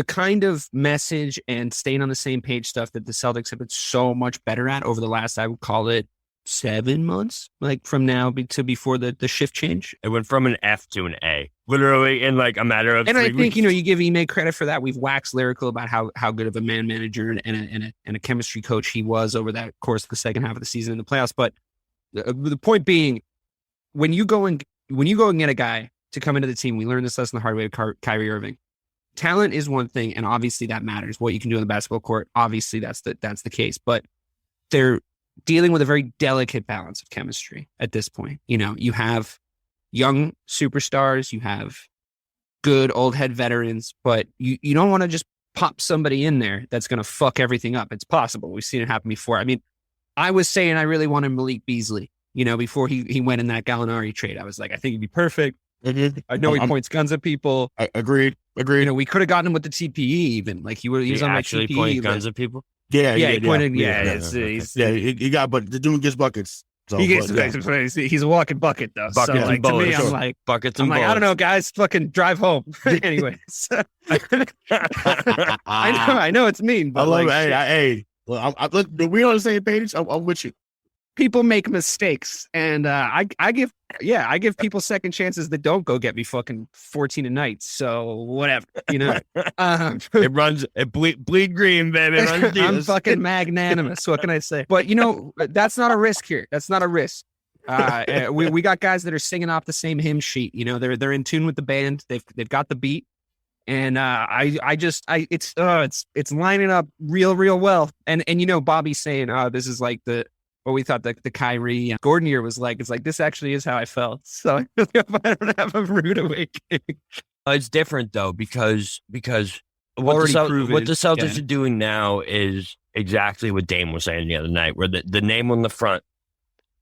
S6: kind of message and staying on the same page stuff that the Celtics have been so much better at over the last, I would call it 7 months, like from now to before the shift change.
S7: It went from an F to an A, literally in like a matter of 3 weeks. And I think,
S6: you give Ime credit for that. We've waxed lyrical about how good of a man manager and a chemistry coach he was over that course of the second half of the season in the playoffs. But the point being, when you go and get a guy to come into the team, we learned this lesson the hard way with Kyrie Irving. Talent is one thing, and obviously that matters. What you can do on the basketball court, obviously that's the case. But they're dealing with a very delicate balance of chemistry at this point. You have young superstars, you have good old head veterans, but you don't want to just pop somebody in there that's going to fuck everything up. It's possible. We've seen it happen before. I mean, I was saying I really wanted Malik Beasley, before he went in that Gallinari trade. I was like, I think he'd be perfect. I know he points guns at people.
S5: Agreed.
S6: We could have gotten him with the TPE even. Like he was on my
S7: actually
S6: TPE.
S7: Point guns at people.
S5: Yeah,
S6: he pointed.
S5: He got, but the dude gets buckets. So,
S6: he's a walking bucket though.
S7: Buckets
S6: so like
S7: and bullets,
S6: to me, I'm like
S7: buckets and
S6: bullets. I don't know, guys. Fucking drive home. Anyways, I know it's mean, but
S5: I love it. Hey, look, we on the same page. I'm with you.
S6: People make mistakes, and I give people second chances that don't go get me fucking 14 a night. So whatever,
S7: it bleed green, baby.
S6: I'm fucking magnanimous. What can I say? But that's not a risk here. That's not a risk. We got guys that are singing off the same hymn sheet. They're in tune with the band. They've got the beat, and it's lining up real well. And Bobby's saying, this is like what we thought the Kyrie Gordon year was like. It's like, this actually is how I felt. So I don't have a rude awakening.
S7: It's different though, because what the Celtics are doing now is exactly what Dame was saying the other night, where the name on the front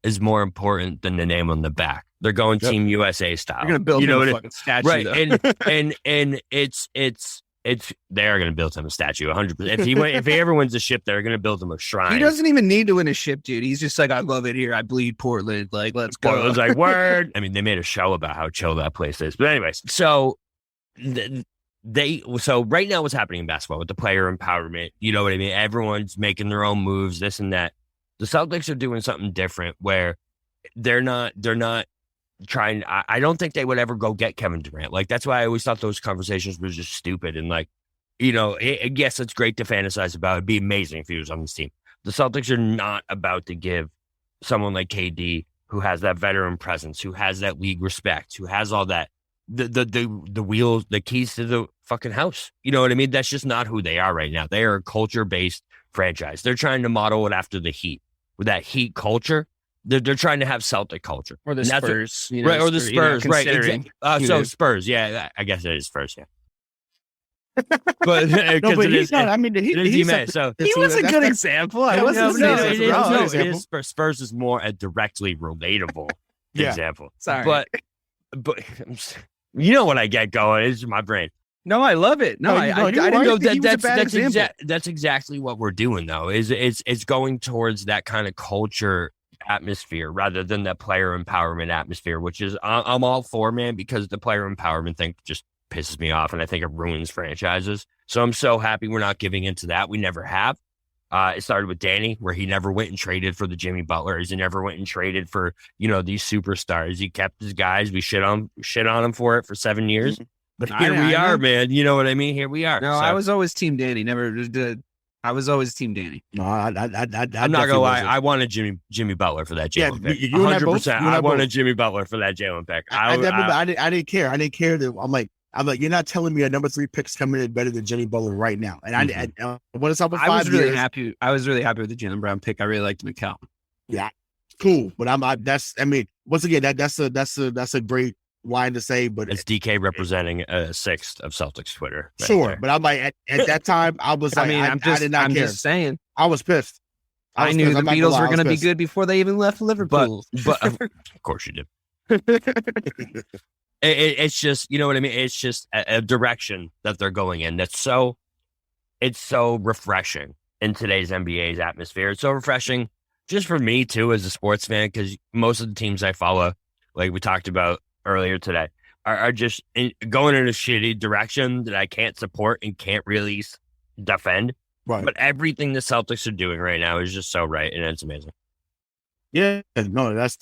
S7: is more important than the name on the back. They're going Team USA style.
S6: You're going to build a fucking statue,
S7: right? And it's they are going to build him a statue, 100%. If he ever wins a ship, they're going to build him a shrine.
S6: He doesn't even need to win a ship, dude. He's just like, I love it here. I bleed Portland. Like, let's go.
S7: Portland's like, word. I mean, they made a show about how chill that place is. But anyways, so right now what's happening in basketball with the player empowerment, you know what I mean? Everyone's making their own moves, this and that. The Celtics are doing something different where they're not trying. I don't think they would ever go get Kevin Durant. Like, that's why I always thought those conversations were just stupid. And like, you know, yes, it's great to fantasize about. It'd be amazing if he was on this team. The Celtics are not about to give someone like KD, who has that veteran presence, who has that league respect, who has all that, the wheels, the keys to the fucking house. You know what I mean? That's just not who they are right now. They are a culture-based franchise. They're trying to model it after the Heat. With that Heat culture, they're trying to have Celtic culture.
S6: Or the Spurs.
S7: Right, or the Spurs, right.
S6: Exactly.
S7: So Spurs, yeah, I guess it is Spurs, yeah. But
S5: no, but he's not. I mean,
S6: he was a good example. I wasn't saying
S7: Spurs is more a directly relatable example.
S6: Sorry,
S7: but you know what I get going is my brain.
S6: No, I love it. No, I didn't know that.
S7: That's exactly what we're doing though. It's going towards that kind of culture atmosphere rather than that player empowerment atmosphere, which is I'm all for, man, because the player empowerment thing just pisses me off and I think it ruins franchises. So I'm so happy we're not giving into that. We never have. It started with Danny, where he never went and traded for the Jimmy Butlers. He never went and traded for, you know, these superstars. He kept his guys. We shit on him for it for 7 years. But here we are, man. You know what I mean? Here we are.
S6: No, I was always Team Danny. Never did. I was always Team Danny.
S5: No,
S7: I'm not gonna lie. I wanted Jimmy Butler for that Jalen pick. 100%. I wanted Jimmy Butler for that Jalen pick.
S5: I didn't care. I didn't care that I'm like, you're not telling me a number 3 pick's coming in better than Jimmy Butler right now. And I what is up with 5
S6: years? I was really happy with the Jaylen Brown pick. I really liked McCall.
S5: Yeah, cool. But once again, that's a great line to say. But
S7: it's DK representing a sixth of Celtics Twitter.
S5: Right sure, there. But I'm like at that time I was like, I did not care.
S6: Just saying,
S5: I was pissed.
S6: I knew the Beatles were going to be good before they even left Liverpool.
S7: But of course you did. It's just, you know what I mean? It's just a direction that they're going in. It's so refreshing in today's NBA's atmosphere. It's so refreshing just for me too, as a sports fan, because most of the teams I follow, like we talked about earlier today, are just going in a shitty direction that I can't support and can't really defend.
S5: Right.
S7: But everything the Celtics are doing right now is just so right, and it's amazing.
S5: Yeah, no, that's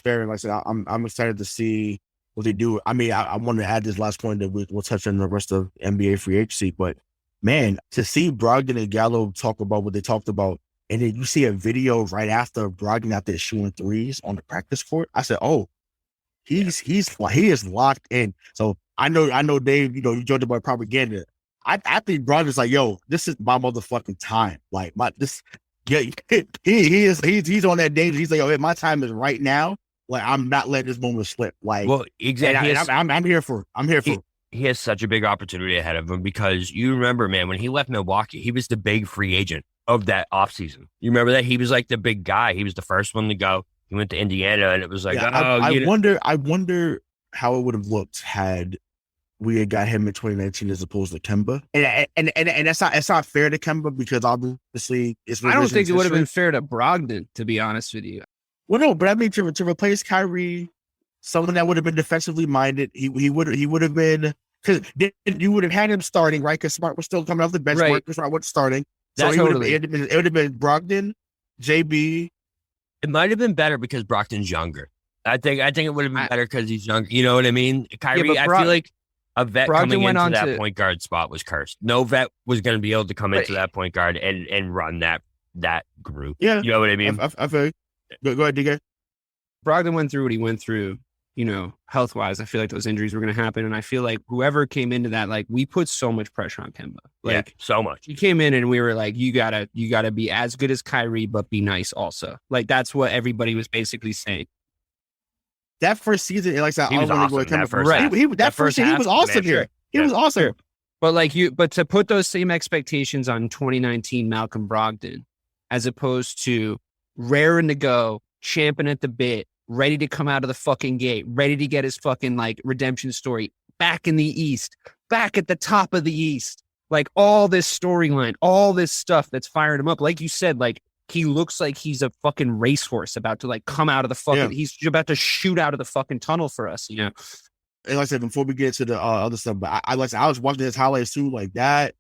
S5: fair. And like I said, I'm excited to see what they do. I mean, I want to add this last point that we'll touch on the rest of NBA free agency, but man, to see Brogdon and Gallo talk about what they talked about, and then you see a video right after Brogdon out there shooting threes on the practice court, I said, oh, he is locked in. So I know Dave, you know, you joked about propaganda. I think Brogdon's like, yo, this is my motherfucking time. Like he's on that danger. He's like, yo, my time is right now. Like, I'm not letting this moment slip. Like,
S7: well, exactly.
S5: I'm here for it.
S7: He has such a big opportunity ahead of him because you remember, man, when he left Milwaukee, he was the big free agent of that offseason. You remember that? He was like the big guy. He was the first one to go. He went to Indiana, and it was like,
S5: I wonder how it would have looked had we had got him in 2019 as opposed to Kemba. And that's not fair to Kemba because obviously it's.
S6: I don't think it would have been fair to Brogdon, to be honest with you.
S5: Well, no, but I mean to replace Kyrie, someone that would have been defensively minded, he would have been, because you would have had him starting, right? Because Smart was still coming off the bench.
S6: Right.
S5: Smart was starting.
S7: So
S5: it would have been Brogdon, JB.
S7: It might have been better because Brogdon's younger. I think it would have been better because he's younger. You know what I mean? Kyrie, I feel like a vet coming into that point guard spot was cursed. No vet was going to be able to come into that point guard and run that group.
S5: Yeah,
S7: you know what I mean?
S5: I feel. Go ahead, DK.
S6: Brogdon went through what he went through, you know, health-wise. I feel like those injuries were going to happen. And I feel like whoever came into that, like, we put so much pressure on Kemba. Like,
S7: so much.
S6: He came in and we were like, you gotta be as good as Kyrie, but be nice also. Like, that's what everybody was basically saying.
S5: That first season, like I said,
S7: he was awesome.
S5: That first season, he was awesome here. He was awesome.
S6: But to put those same expectations on 2019 Malcolm Brogdon, as opposed to raring to go, champing at the bit, ready to come out of the fucking gate, ready to get his fucking like redemption story back in the East, back at the top of the East. Like all this storyline, all this stuff that's firing him up. Like you said, like he looks like he's a fucking racehorse about to like come out of the fucking, he's about to shoot out of the fucking tunnel for us, you know?
S5: And like I said, before we get to the other stuff, but I was watching his highlights too, like that.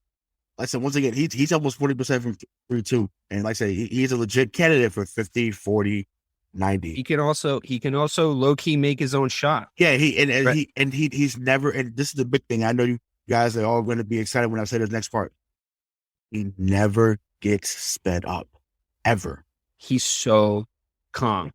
S5: Like I said, once again, he's almost 40% from 3 too. And like I said, he's a legit candidate for 50, 40, 90.
S6: He can also low key make his own shot.
S5: Yeah, he's never, and this is the big thing. I know you guys are all going to be excited when I say this next part. He never gets sped up, ever.
S6: He's so calm.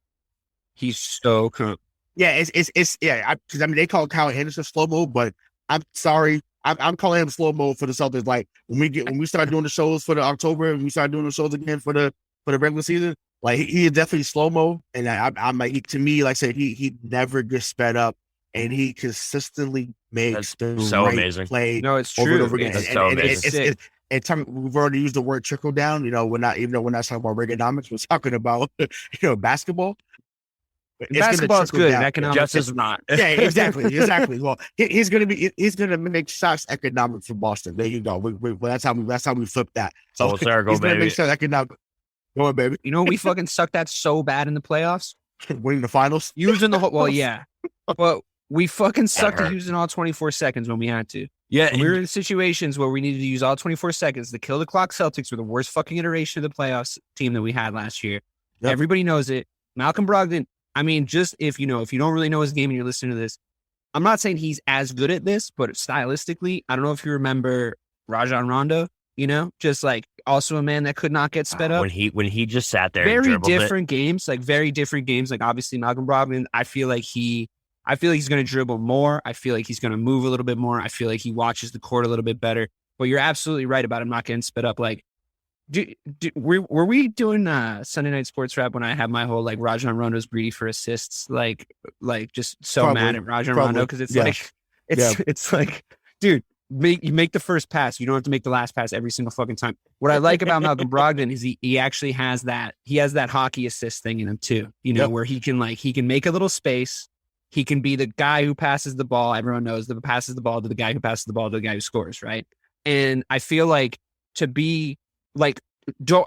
S6: He's so calm.
S5: Yeah, it's because I mean they call Kyle Anderson slow mo, but I'm sorry, I'm calling him slow mo for the Celtics. Like when we start doing the shows for the October, and we start doing the shows again for the regular season, like he is definitely slow mo. And I'm like, to me, like I said, he never gets sped up, and he consistently makes the
S7: so
S5: right
S7: amazing
S5: play.
S6: No, it's
S5: over
S6: true.
S5: and over again.
S7: It's so amazing.
S5: And we've already used the word trickle down. You know, we're not talking about Reaganomics. We're talking about basketball.
S6: Basketball is good. Economics
S7: Just
S6: is not.
S5: Yeah, exactly. Well, he's gonna make shots economic for Boston. There you go. That's how we flip that.
S7: So circle,
S5: he's gonna
S7: baby.
S5: make shots economic. Go on, baby.
S6: You know, we fucking sucked that so bad in the playoffs.
S5: Winning the finals.
S6: Using the whole, well, yeah. But we fucking sucked at
S7: hurt.
S6: using all 24 seconds when we had to.
S7: Yeah,
S6: And we were in situations where we needed to use all 24 seconds. The kill the clock Celtics were the worst fucking iteration of the playoffs team that we had last year.
S5: Yep.
S6: Everybody knows it. Malcolm Brogdon, I mean, just if you don't really know his game and you're listening to this, I'm not saying he's as good at this, but stylistically, I don't know if you remember Rajon Rondo, just like also a man that could not get sped up.
S7: when he just sat there, and
S6: Very
S7: dribbled
S6: different games. Like obviously Malcolm Brogdon, I feel like he's going to dribble more. I feel like he's going to move a little bit more. I feel like he watches the court a little bit better. But you're absolutely right about him not getting sped up. Like, were we doing Sunday Night Sports Wrap when I had my whole like Rajon Rondo's greedy for assists, like just so
S5: Probably.
S6: mad at Rajon Rondo because it's
S5: Yeah.
S6: like it's like, dude, you make the first pass, you don't have to make the last pass every single fucking time. What I like about Malcolm Brogdon is he actually has that hockey assist thing in him too, where he can make a little space. He can be the guy who passes the ball. Everyone knows that passes the ball to the guy who passes the ball to the guy who scores, right? And I feel like to be like,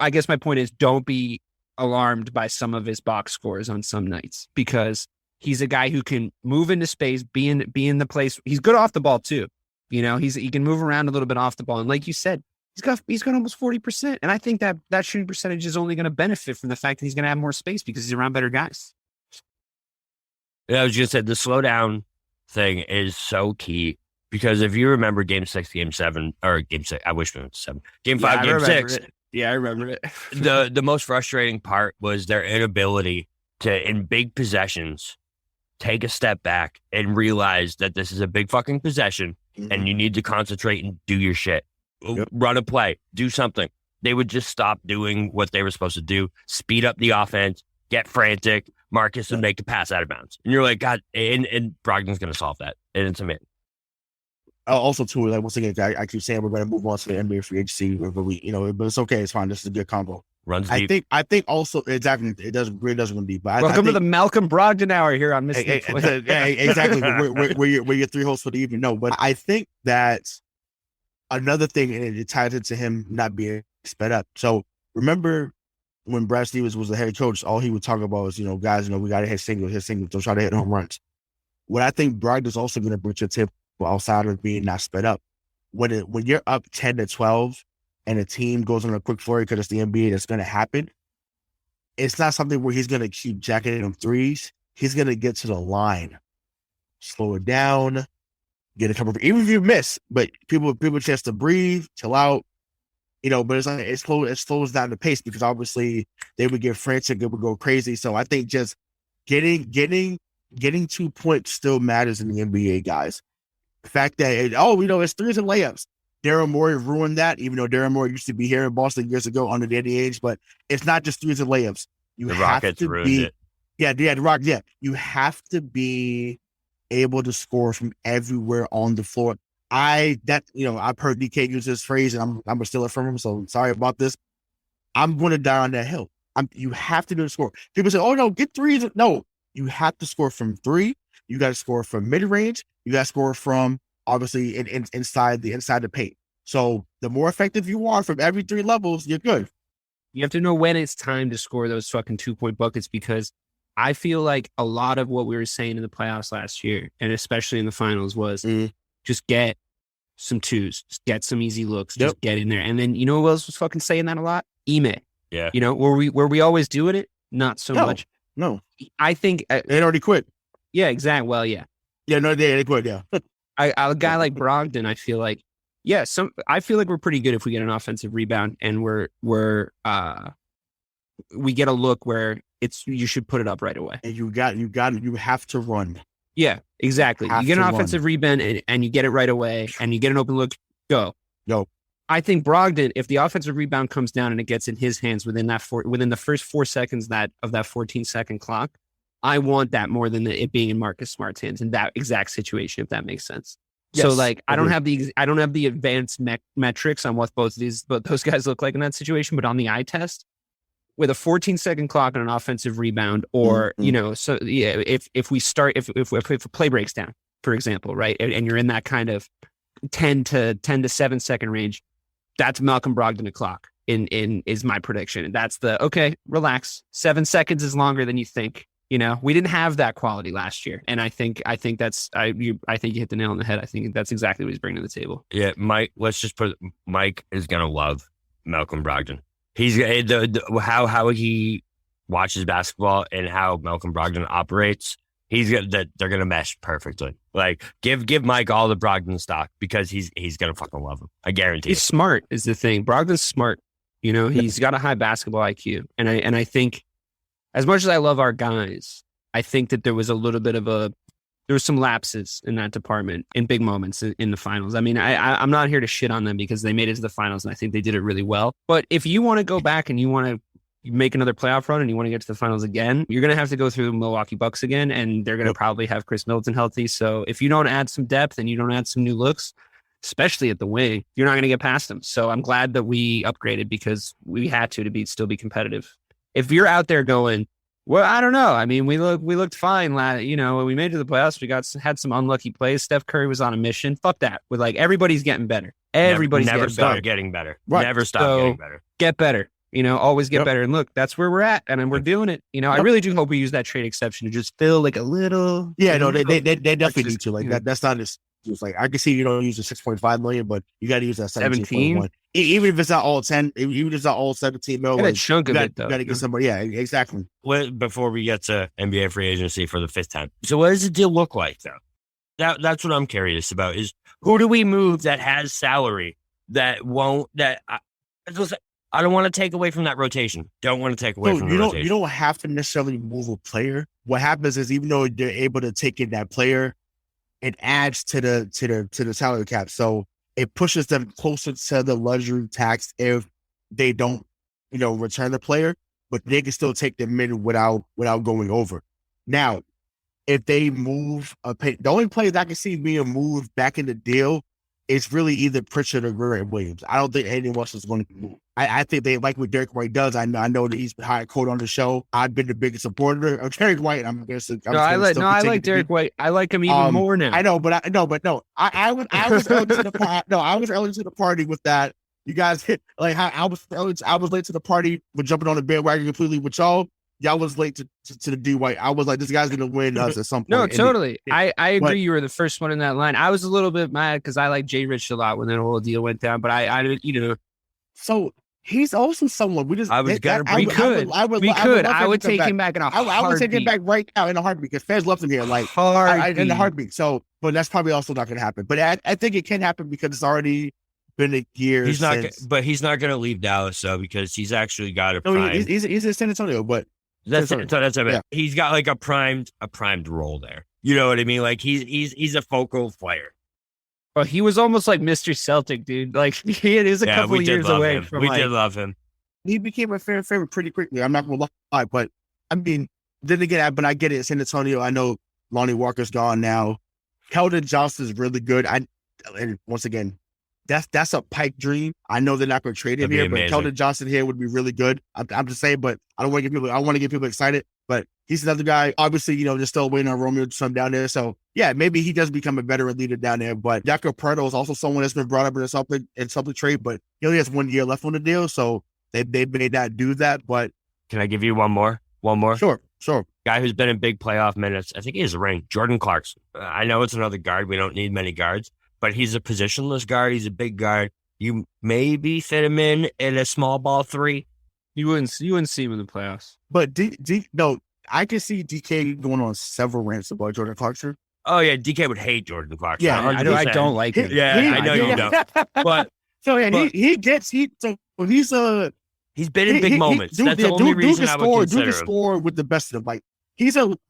S6: I guess my point is don't be alarmed by some of his box scores on some nights because he's a guy who can move into space, be in the place. He's good off the ball too. He can move around a little bit off the ball. And like you said, he's got almost 40%. And I think that shooting percentage is only going to benefit from the fact that he's going to have more space because he's around better guys.
S7: Yeah, I was just saying the slowdown thing is so key because if you remember Game 6, Game 7, or Game 6, I wish it was 7. Game 5, Game 6.
S6: Yeah, I remember it.
S7: The most frustrating part was their inability to, in big possessions, take a step back and realize that this is a big fucking possession and you need to concentrate and do your shit.
S5: Yep.
S7: Run a play, do something. They would just stop doing what they were supposed to do, speed up the offense, get frantic. Marcus would make the pass out of bounds. And you're like, God, and Brogdon's going to solve that. And it's amazing.
S5: Also, too, like once again, I keep saying we're going to move on to the NBA free agency, but but it's okay. It's fine. This is a good combo.
S7: Runs deep.
S5: I think also exactly it doesn't run deep. But
S6: Welcome to the Malcolm Brogdon hour here on Missing
S5: exactly. we're your three hosts for the evening. No, but I think that another thing, and it ties into him not being sped up. So remember when Brad Stevens was the head coach, all he would talk about was, guys, we got to hit singles, don't try to hit home runs. What I think Brogdon's also going to bring to the table outside of being not sped up, when you're up 10-12 and a team goes on a quick flurry because it's the NBA, that's going to happen. It's not something where he's going to keep jacking them threes. He's going to get to the line, slow it down, get a couple, even if you miss, but people chance to breathe, chill out. But it's like it slows down the pace because obviously they would get frantic, it would go crazy. So I think just getting 2 points still matters in the NBA, guys. The fact that it's threes and layups. Daryl Morey ruined that, even though Daryl Morey used to be here in Boston years ago under the age. But it's not just threes and layups.
S7: The Rockets ruined it.
S5: Yeah, the Rockets. Yeah, you have to be able to score from everywhere on the floor. I've heard DK use this phrase, and I'm gonna steal it from him. So sorry about this. I'm going to die on that hill. You have to do the score. People say, "Oh no, get threes." No, you have to score from 3. You got to score from mid range. You got to score from obviously inside the paint. So the more effective you are from every 3 levels, you're good.
S6: You have to know when it's time to score those fucking 2-point buckets, because I feel like a lot of what we were saying in the playoffs last year, and especially in the finals, was just get some twos, just get some easy looks, just get in there. And then you know who else was fucking saying that a lot? Ime.
S7: Yeah.
S6: You know, were we always doing it? Not so much.
S5: No.
S6: I think
S5: they already quit.
S6: Yeah, exactly. Well, yeah.
S5: Yeah, no, they quit. Yeah.
S6: A guy like Brogdon, I feel like, I feel like we're pretty good if we get an offensive rebound and we get a look where you should put it up right away.
S5: And you have to run.
S6: Yeah, exactly. You get an offensive rebound and you get it right away and you get an open look, go. I think Brogdon, if the offensive rebound comes down and it gets in his hands within the first 4 seconds of that 14-second clock, I want that more than it being in Marcus Smart's hands in that exact situation, if that makes sense. Yes, so like, I don't have the advanced metrics on what both those guys look like in that situation, but on the eye test, with a 14-second clock on an offensive rebound, or so yeah, if a play breaks down, for example, right, and you're in that kind of 10 to 7 second range, that's Malcolm Brogdon o'clock is my prediction. And that's relax. 7 seconds is longer than you think. You know, we didn't have that quality last year, and I think you hit the nail on the head. I think that's exactly what he's bringing to the table.
S7: Yeah, Mike. Let's just Mike is gonna love Malcolm Brogdon. He's how he watches basketball and how Malcolm Brogdon operates. They're gonna mesh perfectly. Like give Mike all the Brogdon stock, because he's gonna fucking love him. I guarantee.
S6: He's smart is the thing. Brogdon's smart. You know, he's got a high basketball IQ, and I think, as much as I love our guys, I think that there was a little bit of there was some lapses in that department in big moments in the finals. I mean, I'm not here to shit on them because they made it to the finals and I think they did it really well. But if you want to go back and you want to make another playoff run and you want to get to the finals again, you're going to have to go through the Milwaukee Bucks again, and they're going to probably have Chris Middleton healthy. So if you don't add some depth and you don't add some new looks, especially at the wing, you're not going to get past them. So I'm glad that we upgraded, because we had to still be competitive. If you're out there going, well, I don't know. I mean, we looked fine. You know, when we made it to the playoffs, we had some unlucky plays. Steph Curry was on a mission. Fuck that. We're like, everybody's getting better. Everybody's
S7: never
S6: getting
S7: stop
S6: better.
S7: Getting better.
S6: Right.
S7: Never stop getting better.
S6: Get better. You know, always get better. And look, that's where we're at, and we're doing it. You know, I really do hope we use that trade exception to just fill like a little.
S5: Yeah, no, they definitely need to. Like that. That's not just like, I can see you don't use the $6.5 million, but you got to use that 17. Even if it's not all 10, even if it's not all 17 million,
S6: a chunk of it though.
S5: You got to get somebody. Yeah, exactly.
S7: Before we get to NBA free agency for the 5th time, so what does the deal look like though? That's what I'm curious about. Is who do we move that has salary that won't I don't want to take away from that rotation. Don't want to take away from the rotation.
S5: You don't have to necessarily move a player. What happens is, even though they're able to take in that player, it adds to the salary cap. So it pushes them closer to the luxury tax if they don't, return the player, but they can still take them in without going over. Now, if they move the only player that I can see being moved back in the deal is really either Pritchard or Grant Williams. I don't think anyone else is going to move. I think they like what Derek White does. I know that he's been hired quote on the show. I've been the biggest supporter of Derek White. I
S6: like Derek White. I like him even more now.
S5: I know, but I was early to the party. No, I was early to the party with that. You guys like how I was late to the party with jumping on the bandwagon completely with y'all. Y'all was late to the D White. I was like, this guy's gonna win us at some point.
S6: No, totally. I agree. You were the first one in that line. I was a little bit mad because I like Jay Rich a lot when that whole deal went down, but I
S5: So he's also someone we just.
S6: I would take him back in a heartbeat.
S5: I would take him back right now in a heartbeat because fans love him here, like in a heartbeat. So, but that's probably also not going to happen. But I think it can happen because it's already been a year.
S7: He's not going to leave Dallas though, because he's actually got a prime.
S5: He's in San Antonio, but
S7: that's he's got like a primed role there. You know what I mean? Like he's a focal player.
S6: Well, he was almost like Mr. Celtic, dude. Like he is a couple of years away from.
S7: We did love him.
S5: He became a fan favorite pretty quickly. I'm not gonna lie, but I mean, then again, but I get it. San Antonio. I know Lonnie Walker's gone now. Keldon Johnson's really good. And once again, that's a pipe dream. I know they're not going to trade him here, but Keldon Johnson here would be really good. I'm just saying, but I want to get people excited. but he's another guy. Obviously, they're still waiting on Romeo to come down there. So yeah, maybe he does become a veteran leader down there. But Jakob Poeltl is also someone that's been brought up in Celtic trade, but he only has 1 year left on the deal, so they may not do that. But
S7: can I give you one more? One more?
S5: Sure.
S7: Guy who's been in big playoff minutes. I think he has a ring. Jordan Clarkson. I know it's another guard. We don't need many guards, but he's a positionless guard. He's a big guard. You maybe fit him in a small ball 3.
S6: You wouldn't see him in the playoffs.
S5: But no, I can see DK going on several rants about Jordan Clarkson.
S7: Oh yeah, DK would hate Jordan Clarkson.
S5: Yeah,
S6: I don't like him.
S7: I know you don't. But
S5: so yeah,
S7: he's been in big moments. That's the only reason I would consider him.
S5: Duke can score with the best of them. Like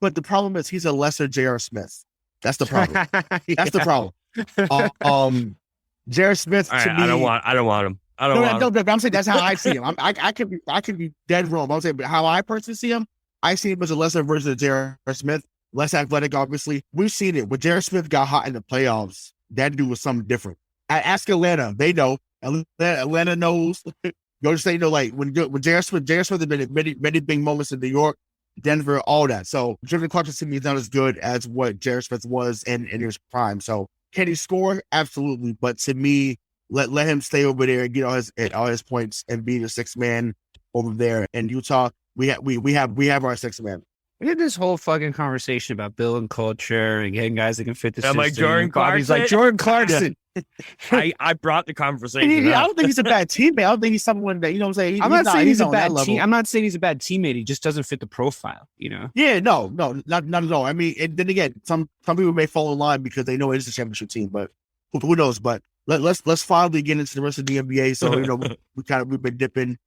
S5: but the problem is he's a lesser J.R. Smith. That's the problem. That's the problem. J.R. Smith to me.
S7: I don't want him.
S5: I'm saying that's how I see him. I could be dead wrong. I'm saying, but how I personally see him, I see him as a lesser version of J.R. Smith, less athletic. Obviously, we've seen it when J.R. Smith got hot in the playoffs. That dude was something different. Ask Atlanta; they know. Atlanta knows. You understand? Like when J.R. Smith had been in many big moments in New York, Denver, all that. So Jordan Clarkson to me is not as good as what J.R. Smith was in his prime. So can he score? Absolutely. But to me, let him stay over there and get all his points and be the 6th man over there. In Utah, we have our 6th man.
S6: We had this whole fucking conversation about building culture and getting guys that can fit the system.
S7: Like Jordan Clarkson.
S6: He's like Jordan Clarkson.
S7: I brought the conversation.
S5: I don't think he's a bad teammate. I don't think he's someone that I'm saying.
S6: I'm not saying he's a bad team. I'm not saying he's a bad teammate. He just doesn't fit the profile.
S5: Yeah, no, not at all. I mean, and then again, some people may fall in line because they know it is a championship team, but who knows? But let's finally get into the rest of the NBA. So we've been dipping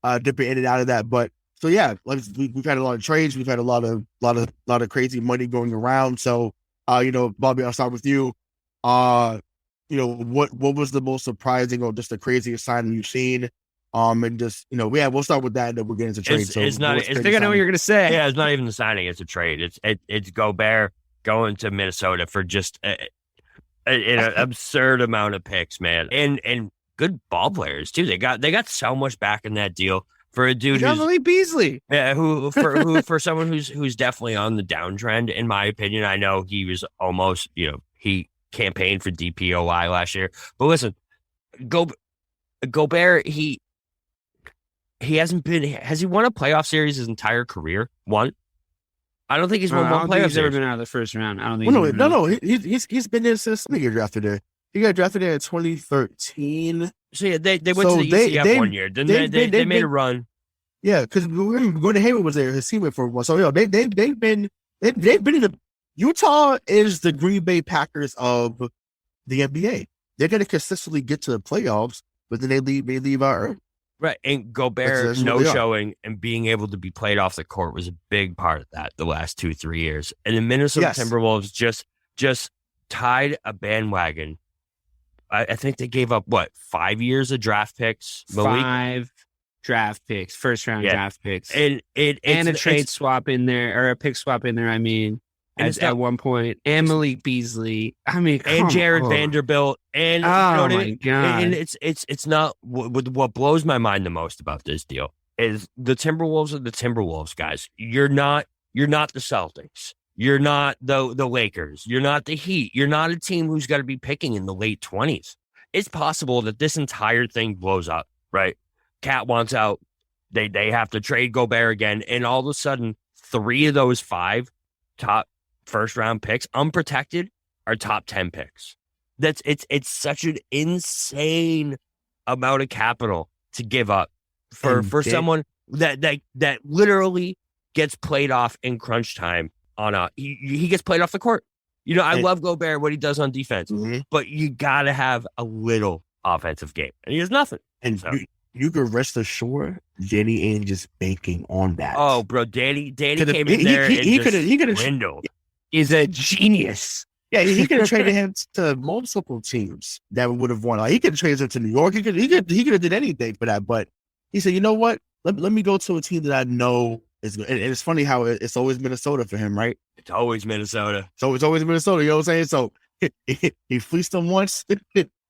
S5: in and out of that. But so yeah, we've had a lot of trades. We've had a lot of crazy money going around. So Bobby, I'll start with you. What was the most surprising or just the craziest signing you've seen? And just we'll start with that, and then we'll get into trades.
S6: I think I know what you're gonna say.
S7: Yeah, it's not even the signing; it's a trade. It's Gobert going to Minnesota for just an absurd amount of picks, man, and good ball players too. They got so much back in that deal for a dude who's
S6: Malik Beasley.
S7: Yeah, who for someone who's definitely on the downtrend, in my opinion. I know he was almost he campaigned for DPOY last year, but listen, Gobert, he hasn't been. Has he won a playoff series his entire career? One. I don't think he's won one playoff.
S6: He's ever been out of the first round. I don't think.
S5: No. He's been there since he got drafted there. He got drafted there in 2013.
S7: So yeah, they went to the ECF 1 year. Then they made a run.
S5: Yeah, because Gordon Hayward was there. His teammate for one. So they've been in the. Utah is the Green Bay Packers of the NBA. They're going to consistently get to the playoffs, but then they leave out early.
S7: Right, and Gobert showing and being able to be played off the court was a big part of that the last 2-3 years. And the Minnesota Timberwolves just tied a bandwagon. I think they gave up 5 years of draft picks. Malik?
S6: 5 draft picks, first round draft picks,
S7: and
S6: a trade swap in there or a pick swap in there. I mean. At one point, and Malik Beasley. I mean,
S7: and Jared Vanderbilt, and
S6: God!
S7: And it's not what blows my mind the most about this deal is the Timberwolves are the Timberwolves, guys. You're not the Celtics. You're not the Lakers. You're not the Heat. You're not a team who's got to be picking in the late 20s. It's possible that this entire thing blows up. Right? Cat wants out. They have to trade Gobert again, and all of a sudden, 3 of those 5 top first round picks unprotected are top 10 picks. It's such an insane amount of capital to give up for someone that literally gets played off in crunch time he gets played off the court. I love Gobert, what he does on defense, but you gotta have a little offensive game, and he has nothing.
S5: And you could rest assured Danny Ainge is banking on that.
S7: Oh, bro, Danny came in there he could have dwindled.
S6: Is a genius.
S5: Yeah, he could have traded him to multiple teams that would have won. Like, he could have traded him to New York. He could have did anything for that. But he said, you know what? Let me go to a team that I know is good. And it's funny how it's always Minnesota for him, right?
S7: It's always Minnesota.
S5: So it's always Minnesota. You know what I'm saying? So he fleeced them once.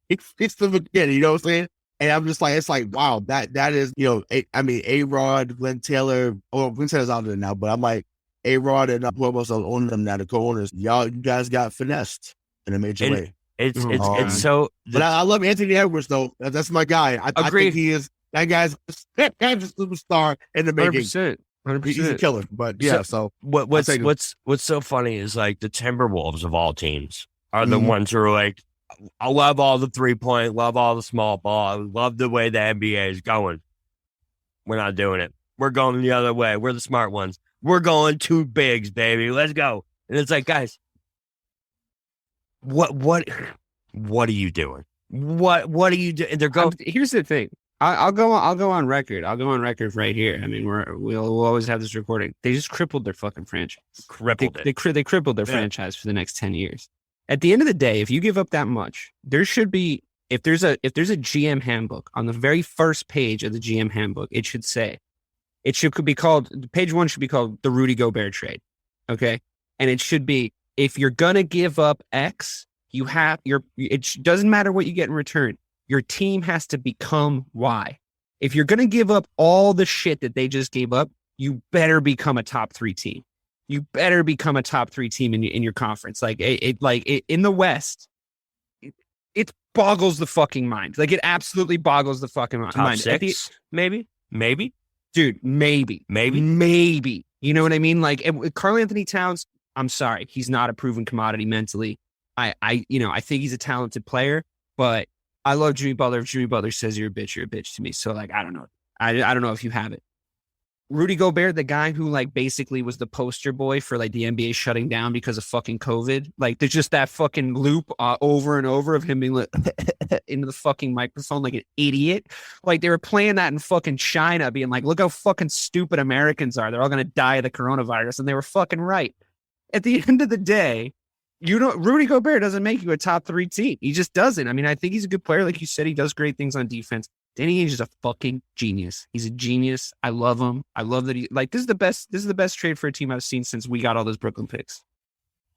S5: He fleeced them again. You know what I'm saying? And I'm just like, it's like, wow, that is, A-Rod, Glenn Taylor. Oh, Glenn Taylor's out there now, but I'm like, A-Rod and whoever else owning them now, the co-owners, you guys got finessed in a major way.
S7: It's so.
S5: But I love Anthony Edwards though. That's my guy. I think he is. That guy's a superstar in the making.
S6: 100%.
S5: He's a killer. But yeah, so
S7: what's so funny is like the Timberwolves of all teams are the ones who are like, I love all the 3-point, love all the small ball, I love the way the NBA is going. We're not doing it. We're going the other way. We're the smart ones. We're going 2 bigs, baby. Let's go. And it's like, guys, what are you doing? What are you doing? They're going.
S6: Here's the thing. I'll go on record. I'll go on record right here. I mean, we'll always have this recording. They just crippled their fucking franchise. They crippled their franchise for the next 10 years. At the end of the day, if you give up that much, there should be, if there's a GM handbook, on the very first page of the GM handbook, it should be called, page 1 should be called the Rudy Gobert trade. Okay. And it should be, if you're going to give up X, it doesn't matter what you get in return. Your team has to become Y. If you're going to give up all the shit that they just gave up, you better become a top 3 team. You better become a top 3 team in your conference. Like in the West, it boggles the fucking mind. Like it absolutely boggles the fucking mind.
S7: Top 6, maybe,
S6: dude, maybe. You know what I mean? Like Karl Anthony Towns, I'm sorry, he's not a proven commodity mentally. I think he's a talented player, but I love Jimmy Butler. If Jimmy Butler says you're a bitch to me. So like, I don't know. I don't know if you have it. Rudy Gobert, the guy who like basically was the poster boy for like the NBA shutting down because of fucking COVID. Like there's just that fucking loop over and over of him being like into the fucking microphone like an idiot. Like they were playing that in fucking China, being like, look how fucking stupid Americans are. They're all going to die of the coronavirus. And they were fucking right. At the end of the day, Rudy Gobert doesn't make you a top 3 team. He just doesn't. I mean, I think he's a good player. Like you said, he does great things on defense. Danny Ainge is a fucking genius. He's a genius. I love him. I love that this is the best trade for a team I've seen since we got all those Brooklyn picks.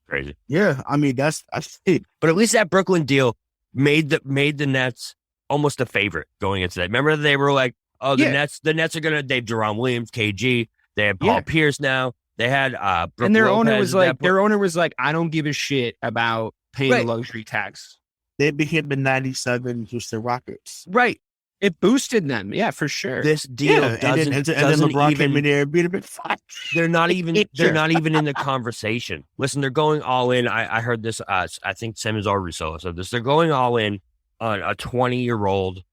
S7: Crazy.
S5: Yeah. I mean, that's it.
S7: But at least that Brooklyn deal made the Nets almost a favorite going into that. Remember they were like, oh, the Nets are going to, they have Jerome Williams, KG. They have Paul Pierce now. They had Brooke
S6: and their
S7: Lopez
S6: owner was like, I don't give a shit about paying a luxury tax.
S5: They became the 97 Houston Rockets.
S7: Right.
S6: It boosted them. Yeah, for sure.
S7: This deal doesn't
S5: LeBron
S7: even
S5: came in there and beat a bit fun.
S7: They're not even in the conversation. Listen, they're going all in. I heard this. I think Simmons or Russo said this. They're going all in on a 20-year-old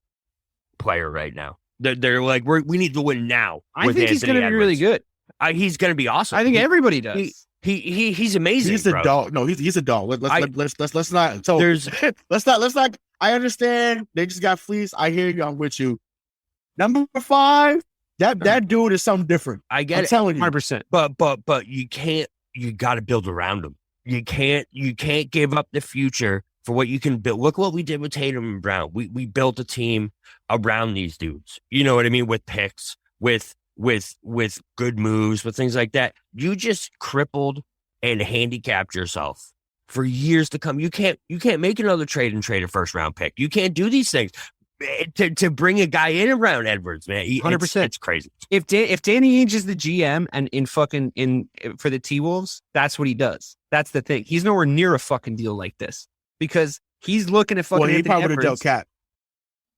S7: player right now. They're like, we need to win now.
S6: I think he's going to be really good.
S7: He's going to be awesome.
S6: I think everybody does.
S7: He's amazing.
S5: He's a dog. No, he's a dog. Let's not. So let's not. I understand they just got fleeced. I hear you. I'm with you. Number 5, that dude is something different.
S7: I get
S5: I'm telling you,
S6: 100%.
S7: But you can't. You got to build around him. You can't give up the future for what you can build. Look what we did with Tatum and Brown. We built a team around these dudes. You know what I mean? With picks, with good moves, with things like that. You just crippled and handicapped yourself for years to come. You can't make another trade and trade a first round pick. You can't do these things to bring a guy in around Edwards, man.
S6: 100%.
S7: It's crazy.
S6: If Danny Ainge is the GM and for the T-Wolves, that's what he does. That's the thing. He's nowhere near a fucking deal like this because he's looking at fucking.
S5: Well, he
S6: Anthony
S5: probably
S6: Edwards.
S5: dealt Cat.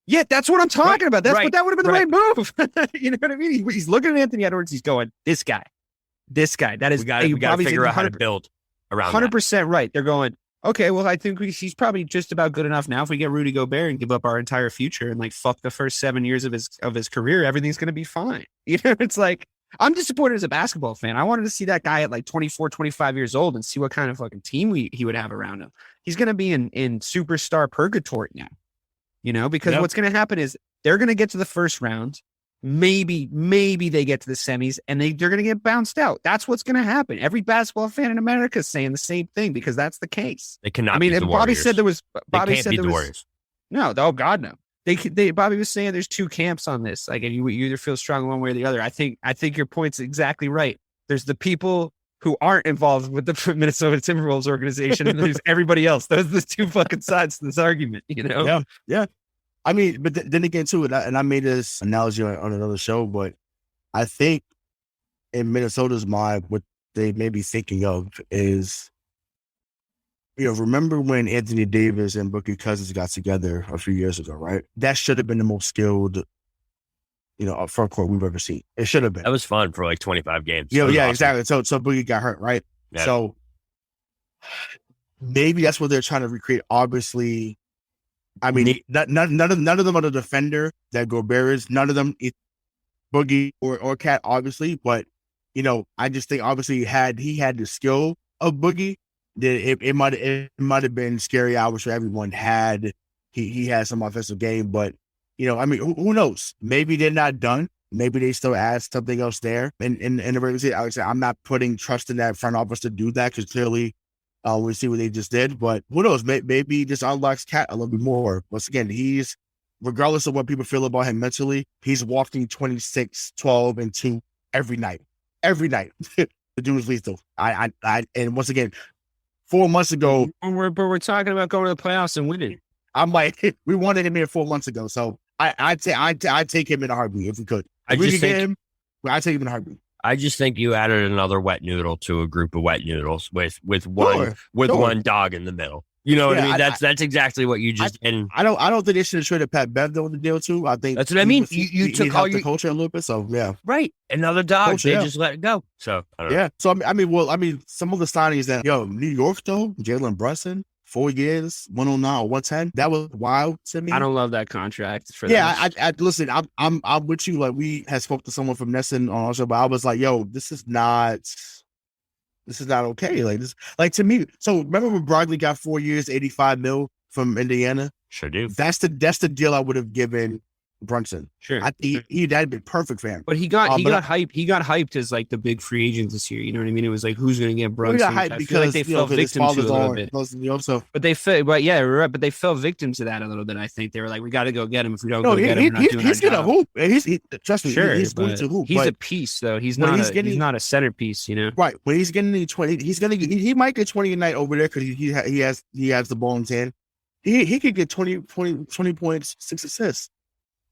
S6: Yeah, that's what I'm talking about. That would have been the right move. You know what I mean? He's looking at Anthony Edwards. He's going, this guy. That is.
S7: We got to figure out how to build around.
S6: 100% right. They're going, okay, well, I think he's probably just about good enough now. If we get Rudy Gobert and give up our entire future and like fuck the first 7 years of his career, everything's going to be fine. You know, it's like, I'm disappointed as a basketball fan. I wanted to see that guy at like 24, 25 years old and see what kind of fucking team he would have around him. He's going to be in superstar purgatory now. You know, because what's going to happen is they're going to get to the first round. Maybe they get to the semis and they're going to get bounced out. That's what's going to happen. Every basketball fan in America is saying the same thing because that's the case.
S7: They cannot.
S6: I mean,
S7: beat the
S6: Bobby
S7: Warriors.
S6: said there was. Bobby
S7: can't
S6: said
S7: beat
S6: there
S7: the
S6: was.
S7: Warriors.
S6: No, oh God, no. Bobby was saying there's 2 camps on this. Like, you either feel strong one way or the other. I think your point's exactly right. There's the people who aren't involved with the Minnesota Timberwolves organization, and there's everybody else. Those are the 2 fucking sides to this argument. You know?
S5: Yeah. I mean, but then again, too, and I made this analogy on another show, but I think in Minnesota's mind, what they may be thinking of is, remember when Anthony Davis and Boogie Cousins got together a few years ago, right? That should have been the most skilled, front court we've ever seen. It should have been.
S7: That was fun for like 25 games.
S5: Yeah,
S7: awesome.
S5: exactly. So Boogie got hurt, right?
S7: Yeah.
S5: So maybe that's what they're trying to recreate. Obviously, I mean, none of them are the defender that Gobert is. None of them, Boogie or Cat, obviously. But I just think obviously he had the skill of Boogie. That it might have been scary hours for everyone. He had some offensive game, but I mean, who knows? Maybe they're not done. Maybe they still add something else there. And in the regular season, I would say I'm not putting trust in that front office to do that because clearly we see what they just did. But who knows? Maybe he just unlocks Cat a little bit more. Once again, he's, regardless of what people feel about him mentally, he's walking 26, 12, and 2 every night. Every night. The dude is lethal. And once again, 4 months ago.
S6: But we're talking about going to the playoffs and winning.
S5: I'm like, we wanted him here 4 months ago. So I'd take him in a heartbreak if we could. If we could get him, I'd take him in a heartbeat.
S7: I just think you added another wet noodle to a group of wet noodles with one dog in the middle. You know what I mean? That's exactly what you just did.
S5: I don't think they should have traded Pat Bev though in the deal too. I think
S7: that's what I mean. You took all your
S5: culture a little bit, so yeah.
S7: Right, another dog. Culture, they just let it go. So I don't know.
S5: So I mean, some of the signings that New York though, Jalen Brunson, 4 years, 109 or 110. That was wild to me.
S6: I don't love that contract for
S5: I listen. I'm with you. Like we had spoke to someone from Nesson on our show, but I was like, this is not okay. Like this, like to me. So remember when Brogdon got 4 years, $85 million from Indiana?
S7: Sure do.
S5: That's the deal I would have given Brunson.
S6: Sure.
S5: That'd be perfect for him.
S6: But he got hyped. He got hyped as like the big free agent this year. You know what I mean? It was like, who's going to get Brunson?
S5: He got hyped because
S6: like they fell victim to a little bit. But they fell victim to that a little bit. I think they were like, we got to go get him. If we don't get him,
S5: he's gonna hoop. Trust me.
S6: Sure,
S5: he's going to hoop.
S6: He's a piece though. He's not a centerpiece. Right.
S5: When he's getting the 20, he might get 20 a night over there because he has the ball in his hand. He could get 20 points, 6 assists.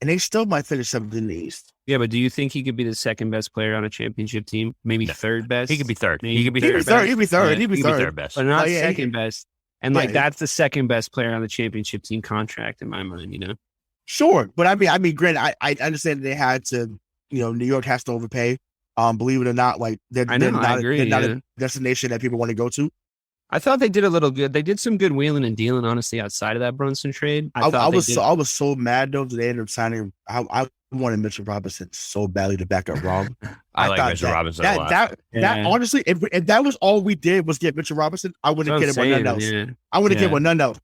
S5: And they still might finish 7th in the East.
S6: Yeah, but do you think he could be the second best player on a championship team? Maybe third best?
S7: He could be third.
S6: Maybe.
S7: He could be third.
S5: He'd be third
S7: best.
S6: But not second best. And that's the second best player on the championship team contract in my mind,
S5: Sure. But I mean, granted, I understand they had to, New York has to overpay. Believe it or not, like they're not a destination that people want to go to.
S6: I thought they did a little good. They did some good wheeling and dealing, honestly, outside of that Brunson trade.
S5: I was so mad though that they ended up signing. I wanted Mitchell Robinson so badly to back up Rob.
S7: I like Mitchell Robinson a lot.
S5: That honestly, if that was all we did was get Mitchell Robinson, I wouldn't get him with none else. Yeah. I wouldn't get with none else.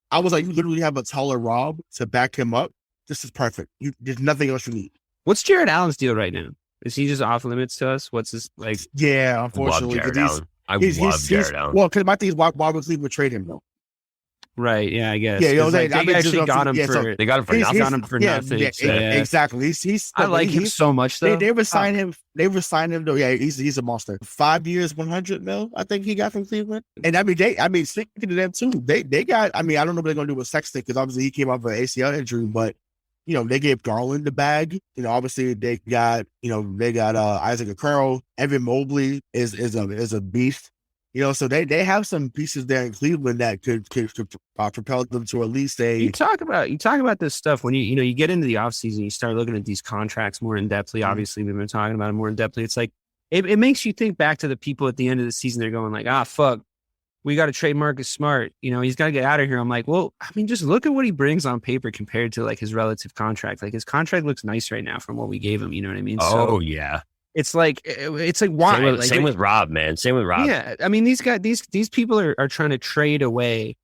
S5: I was like, you literally have a taller Rob to back him up. This is perfect. There's nothing else you need.
S6: What's Jared Allen's deal right now? Is he just off limits to us? What's his like?
S5: Yeah, unfortunately,
S7: Jared Allen. I love Jared Allen.
S5: Well, because my thing is why would Cleveland trade him though?
S6: Right. Yeah, I guess.
S5: Yeah,
S6: they actually got him for.
S7: They got him for nothing.
S6: Got him for nothing.
S5: Exactly. He's.
S6: I like him so much though.
S5: They resigned him. They resigned him though. Yeah, he's a monster. 5 years, $100 million. I think he got from Cleveland. And I mean, speaking to them too, they got. I mean, I don't know what they're gonna do with Sexton because obviously he came off an ACL injury, but. They gave Garland the bag. Obviously they got Isaac Okoro. Evan Mobley is a beast. So they have some pieces there in Cleveland that could propel them to at least a.
S6: You talk about this stuff when you get into the offseason, you start looking at these contracts more in depthly. Mm-hmm. Obviously, we've been talking about it more in depthly. It's like it makes you think back to the people at the end of the season. They're going like, fuck. We got to trade Marcus Smart. He's got to get out of here. I'm like, well, I mean, just look at what he brings on paper compared to like his relative contract. Like his contract looks nice right now from what we gave him. You know what I mean?
S7: Oh, yeah.
S6: It's like why?
S7: Same with Rob, man. Same with Rob.
S6: Yeah. I mean, these guys, these people are trying to trade away.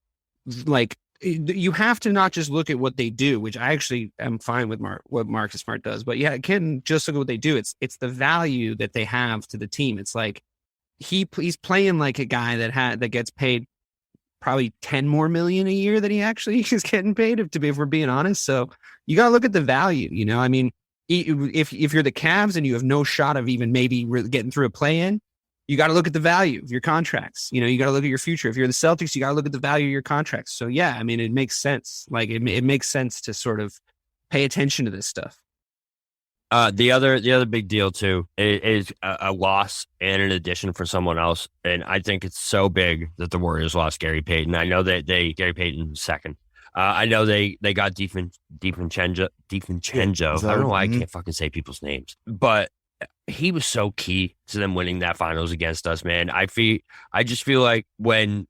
S6: Like you have to not just look at what they do, which I actually am fine with what Marcus Smart does. But yeah, can't just look at what they do. It's the value that they have to the team. It's like, he's playing like a guy that gets paid probably $10 more million a year than he actually is getting paid, if we're being honest. So you got to look at the value, I mean, if you're the Cavs and you have no shot of even maybe getting through a play-in, you got to look at the value of your contracts. You know, you got to look at your future. If you're the Celtics, you got to look at the value of your contracts. So yeah, I mean, it makes sense. Like it makes sense to sort of pay attention to this stuff.
S7: The other big deal too is a loss and an addition for someone else, and I think it's so big that the Warriors lost Gary Payton. I know that Gary Payton second. I know they got DiVincenzo. I don't know why I can't fucking say people's names, but he was so key to them winning that finals against us, man. I just feel like when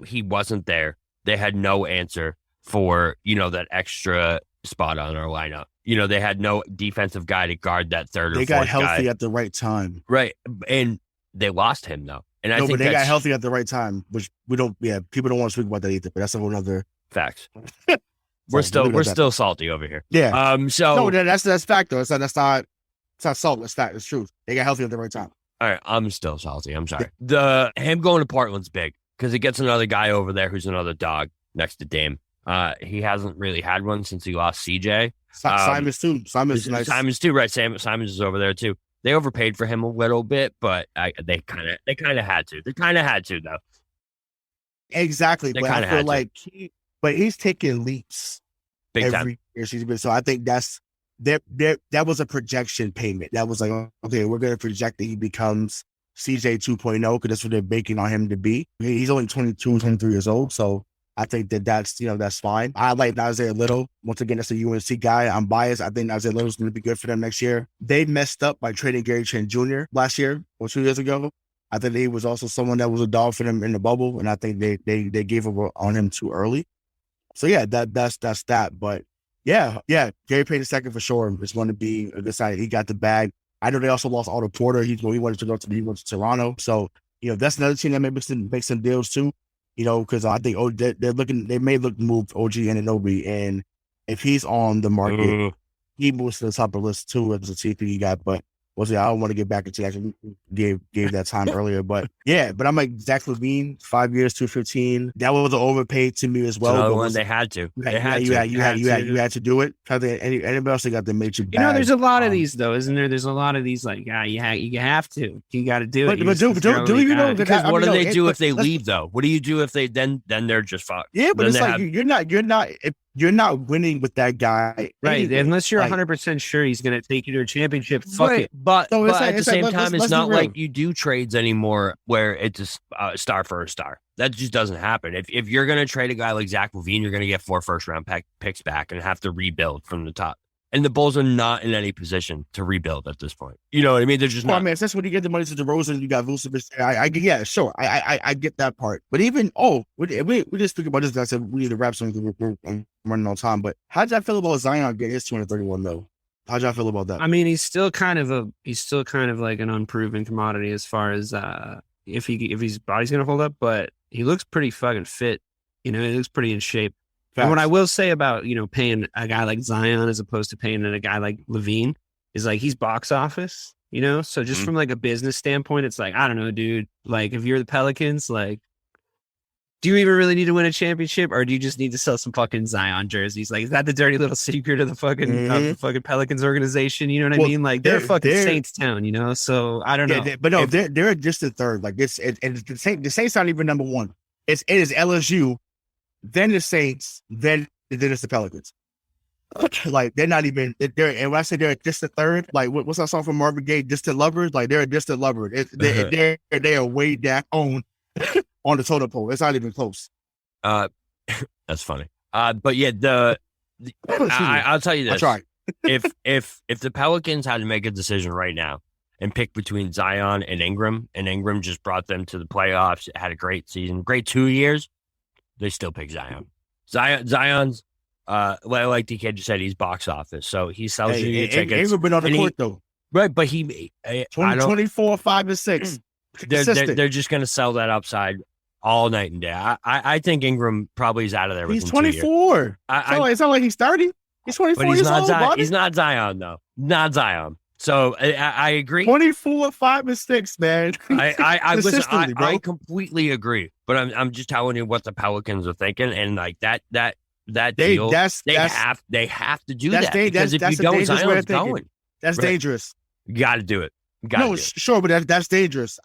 S7: he wasn't there, they had no answer for, you know, that extra spot on our lineup. You know, they had no defensive guy to guard that third or fourth guy.
S5: They got healthy at the right time.
S7: Right. And they lost him, though. And I think
S5: but they got healthy at the right time, which people don't want to speak about that either, but that's a whole other
S7: facts. We're still salty over here.
S5: Yeah.
S7: So
S5: that's fact though. It's not salt. It's fact. It's truth. They got healthy at the right time.
S7: All right. I'm still salty. I'm sorry. Him going to Portland's big because it gets another guy over there who's another dog next to Dame. He hasn't really had one since he lost CJ.
S5: Simons too.
S7: Simons too, right? Simons is over there too. They overpaid for him a little bit, but they kind of had to. They kind of had to though.
S5: Exactly. But I feel like he's taking leaps
S7: big
S5: every
S7: time.
S5: year. So I think that was a projection payment. That was like, okay, we're going to project that he becomes CJ 2.0 because that's what they're banking on him to be. He's only 22, 23 years old. So I think that's fine. I like Isaiah Little. Once again, that's a UNC guy. I'm biased. I think Isaiah Little's going to be good for them next year. They messed up by trading Gary Trent Jr. last year or 2 years ago. I think he was also someone that was a dog for them in the bubble, and I think they gave up on him too early. So yeah, that's that. But yeah, Gary Payton second for sure. It's going to be a good side. He got the bag. I know they also lost Otto Porter. He went to Toronto. So you know that's another team that may make some deals too. You know, because I think they may look to move OG Anunoby, and if he's on the market, he moves to the top of the list too as a TP guy. But I don't want to get back into actually gave that time earlier, but I'm like Zach LaVine, 5 years, 215. That was overpaid to me as well.
S7: Another one they had to.
S5: You had to do it. Anybody else that got the major bag.
S6: You know, there's a lot of these though, isn't there? There's a lot of these like, you have to. You got to do it.
S5: But do you know?
S7: Because what do they do if they leave though? What do you do if they then they're just fucked?
S5: Yeah, but it's like you're not winning with that guy,
S6: right?
S5: Anyway.
S6: Unless you're 100% sure he's going to take you to a championship. Fuck it.
S7: But at the same time, it's not like you do trades anymore where it's a star for a star. That just doesn't happen. If you're going to trade a guy like Zach LaVine, you're going to get 4 first-round picks back and have to rebuild from the top. And the Bulls are not in any position to rebuild at this point. You know what I mean? They're just not.
S5: I mean, that's when you get the money to DeRozan, you got Vucevic. I get that part. But even, we just speak about this. I said we need to wrap something. We're running on time. But how'd y'all feel about Zion getting his 231 though? How'd y'all feel about that?
S6: I mean, he's still kind of like an unproven commodity as far as if his body's gonna hold up. But he looks pretty fucking fit. You know, he looks pretty in shape. Facts. And what I will say about, you know, paying a guy like Zion as opposed to paying a guy like LaVine is like he's box office, you know? So just from like a business standpoint, it's like, I don't know, dude. Like if you're the Pelicans, like, do you even really need to win a championship or do you just need to sell some fucking Zion jerseys? Like, is that the dirty little secret of the fucking Pelicans organization? You know what I mean? Like they're fucking Saints town, you know? So I don't know.
S5: They're just a third. Like the Saints aren't even number one. It is LSU, then the Saints, then it's the Pelicans. Like they're not even they're. And when I say they're just a third, like what's that song from Marvin Gaye? Distant lovers. Like they're a distant lover. They are way down on the totem pole. It's not even close.
S7: That's funny. But yeah, I'll tell you this.
S5: I'll try.
S7: if the Pelicans had to make a decision right now and pick between Zion and Ingram just brought them to the playoffs, had a great season, great 2 years, they still pick Zion. Zion's, like DK just said, he's box office, so he sells you tickets.
S5: Ingram been on the court though,
S7: right? But he
S5: 24, 5, and 6.
S7: They're just going to sell that upside all night and day. I think Ingram probably is out of there.
S5: He's 24. It's not like he's 30. He's 24
S7: but
S5: years old.
S7: He's not Zion though. Not Zion. So I agree.
S5: 24, 5, and 6, man.
S7: I completely agree. But I'm just telling you what the Pelicans are thinking, and like that deal, they have to do that because if you don't, Zion's going.
S5: That's dangerous.
S7: You got to do it.
S5: Sure, but that's dangerous.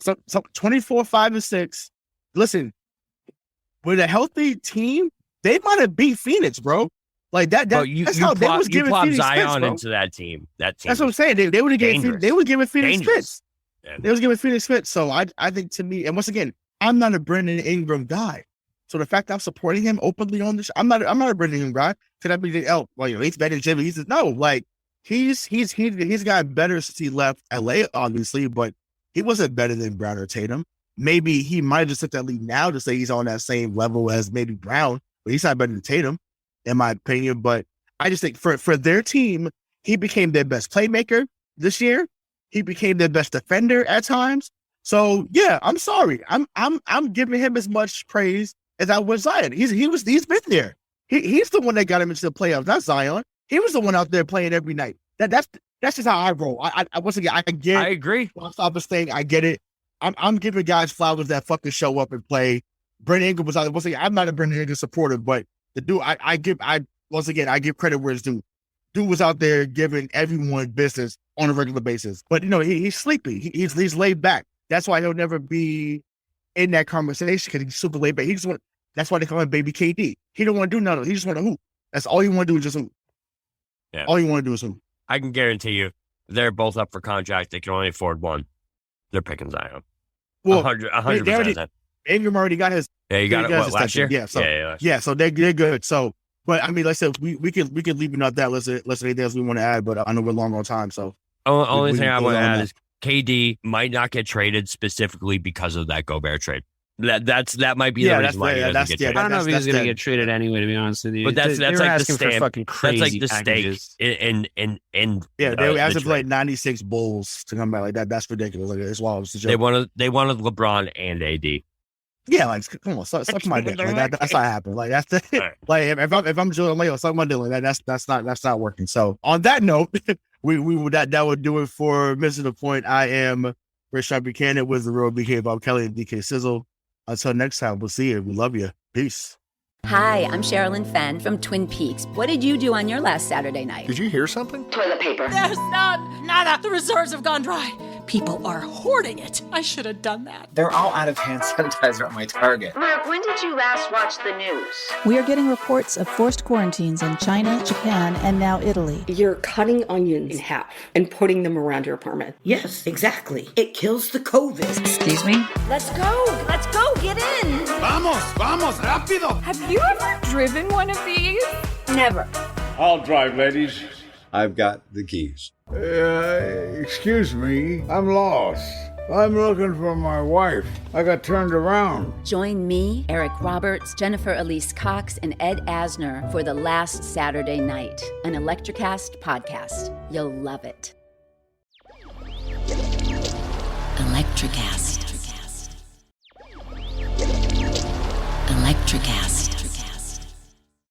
S5: So 24, 5, and 6. Listen, with a healthy team, they might have beat Phoenix, bro. Like that. That's how they was giving Phoenix
S7: Zion
S5: fits,
S7: into that team. That's
S5: what I'm saying. They would have given. They would give Phoenix fits.
S7: Yeah.
S5: They was giving Phoenix fits. So I think to me, and once again, I'm not a Brandon Ingram guy. So the fact that I'm supporting him openly on this, I'm not a Brandon Ingram guy. Could I be he's better than Jimmy? He's gotten better since he left LA, obviously, but he wasn't better than Brown or Tatum. Maybe he might have just took that lead now to say he's on that same level as maybe Brown, but he's not better than Tatum, in my opinion. But I just think for their team, he became their best playmaker this year. He became their best defender at times. So yeah, I'm sorry. I'm giving him as much praise as I was Zion. He's been there. He's the one that got him into the playoffs, not Zion. He was the one out there playing every night. That's just how I roll. I once again, I get.
S7: I agree.
S5: Stop thing. I get it. I'm giving guys flowers that fucking show up and play. Brandon Ingram was out there. Once again, I'm not a Brandon Ingram supporter, but the dude, I give credit where it's due. Dude was out there giving everyone business on a regular basis. But he's sleepy. He's laid back. That's why he'll never be in that conversation because he's super laid back. That's why they call him Baby KD. He don't want to do nothing. He just want to hoop. That's all he want to do is just hoop.
S7: Yeah.
S5: All you want to do is hoop.
S7: I can guarantee you, they're both up for contract. They can only afford one. They're picking Zion. Well, 100%.
S5: Ingram already got his.
S7: Yeah, you got it. Last year?
S5: Yeah. So, so they're good. So, but I mean, like I said, we can leave it at that. Let's anything else we want to add, but I know we're long on time. So,
S7: only thing I want to add is KD might not get traded specifically because of that Gobert trade. That might be the reason why he doesn't get traded.
S6: I don't know if he's going to get traded anyway, to be honest with you.
S7: But that's like the stake.
S6: Fucking crazy.
S7: That's like the stake in
S5: yeah. They asked to play 96 Bulls to come back like that. That's ridiculous. Like it's wild.
S7: They wanted LeBron and AD.
S5: Yeah, like come on, suck my dick. Like that's not happening. Like that's the right. Like if I'm Jordan, like suck my dick. Like that's not working. So on that note, that would do it for Missing the Point. I am Rayshawn Buchanan with the Real BK Bob Kelly and DK Sizzle. Until next time, we'll see you. We love you. Peace.
S1: Hi, I'm Sherilyn Fenn from Twin Peaks. What did you do on your last Saturday night?
S8: Did you hear something?
S9: Toilet paper.
S10: There's none. Nada. The reserves have gone dry. People are hoarding it. I should have done that.
S11: They're all out of hand sanitizer at my Target.
S9: Mark, when did you last watch the news?
S12: We are getting reports of forced quarantines in China, Japan, and now Italy.
S13: You're cutting onions in half and putting them around your apartment.
S14: Yes, exactly. It kills the COVID.
S12: Excuse me?
S9: Let's go. Let's go. Get in.
S15: Vamos, rápido.
S16: Have you ever driven one of these?
S9: Never.
S15: I'll drive, ladies.
S8: I've got the keys.
S17: Excuse me, I'm lost. I'm looking for my wife. I got turned around.
S1: Join me, Eric Roberts, Jennifer Elise Cox, and Ed Asner for The Last Saturday Night, an Electrocast podcast. You'll love it. Electrocast. Electrocast.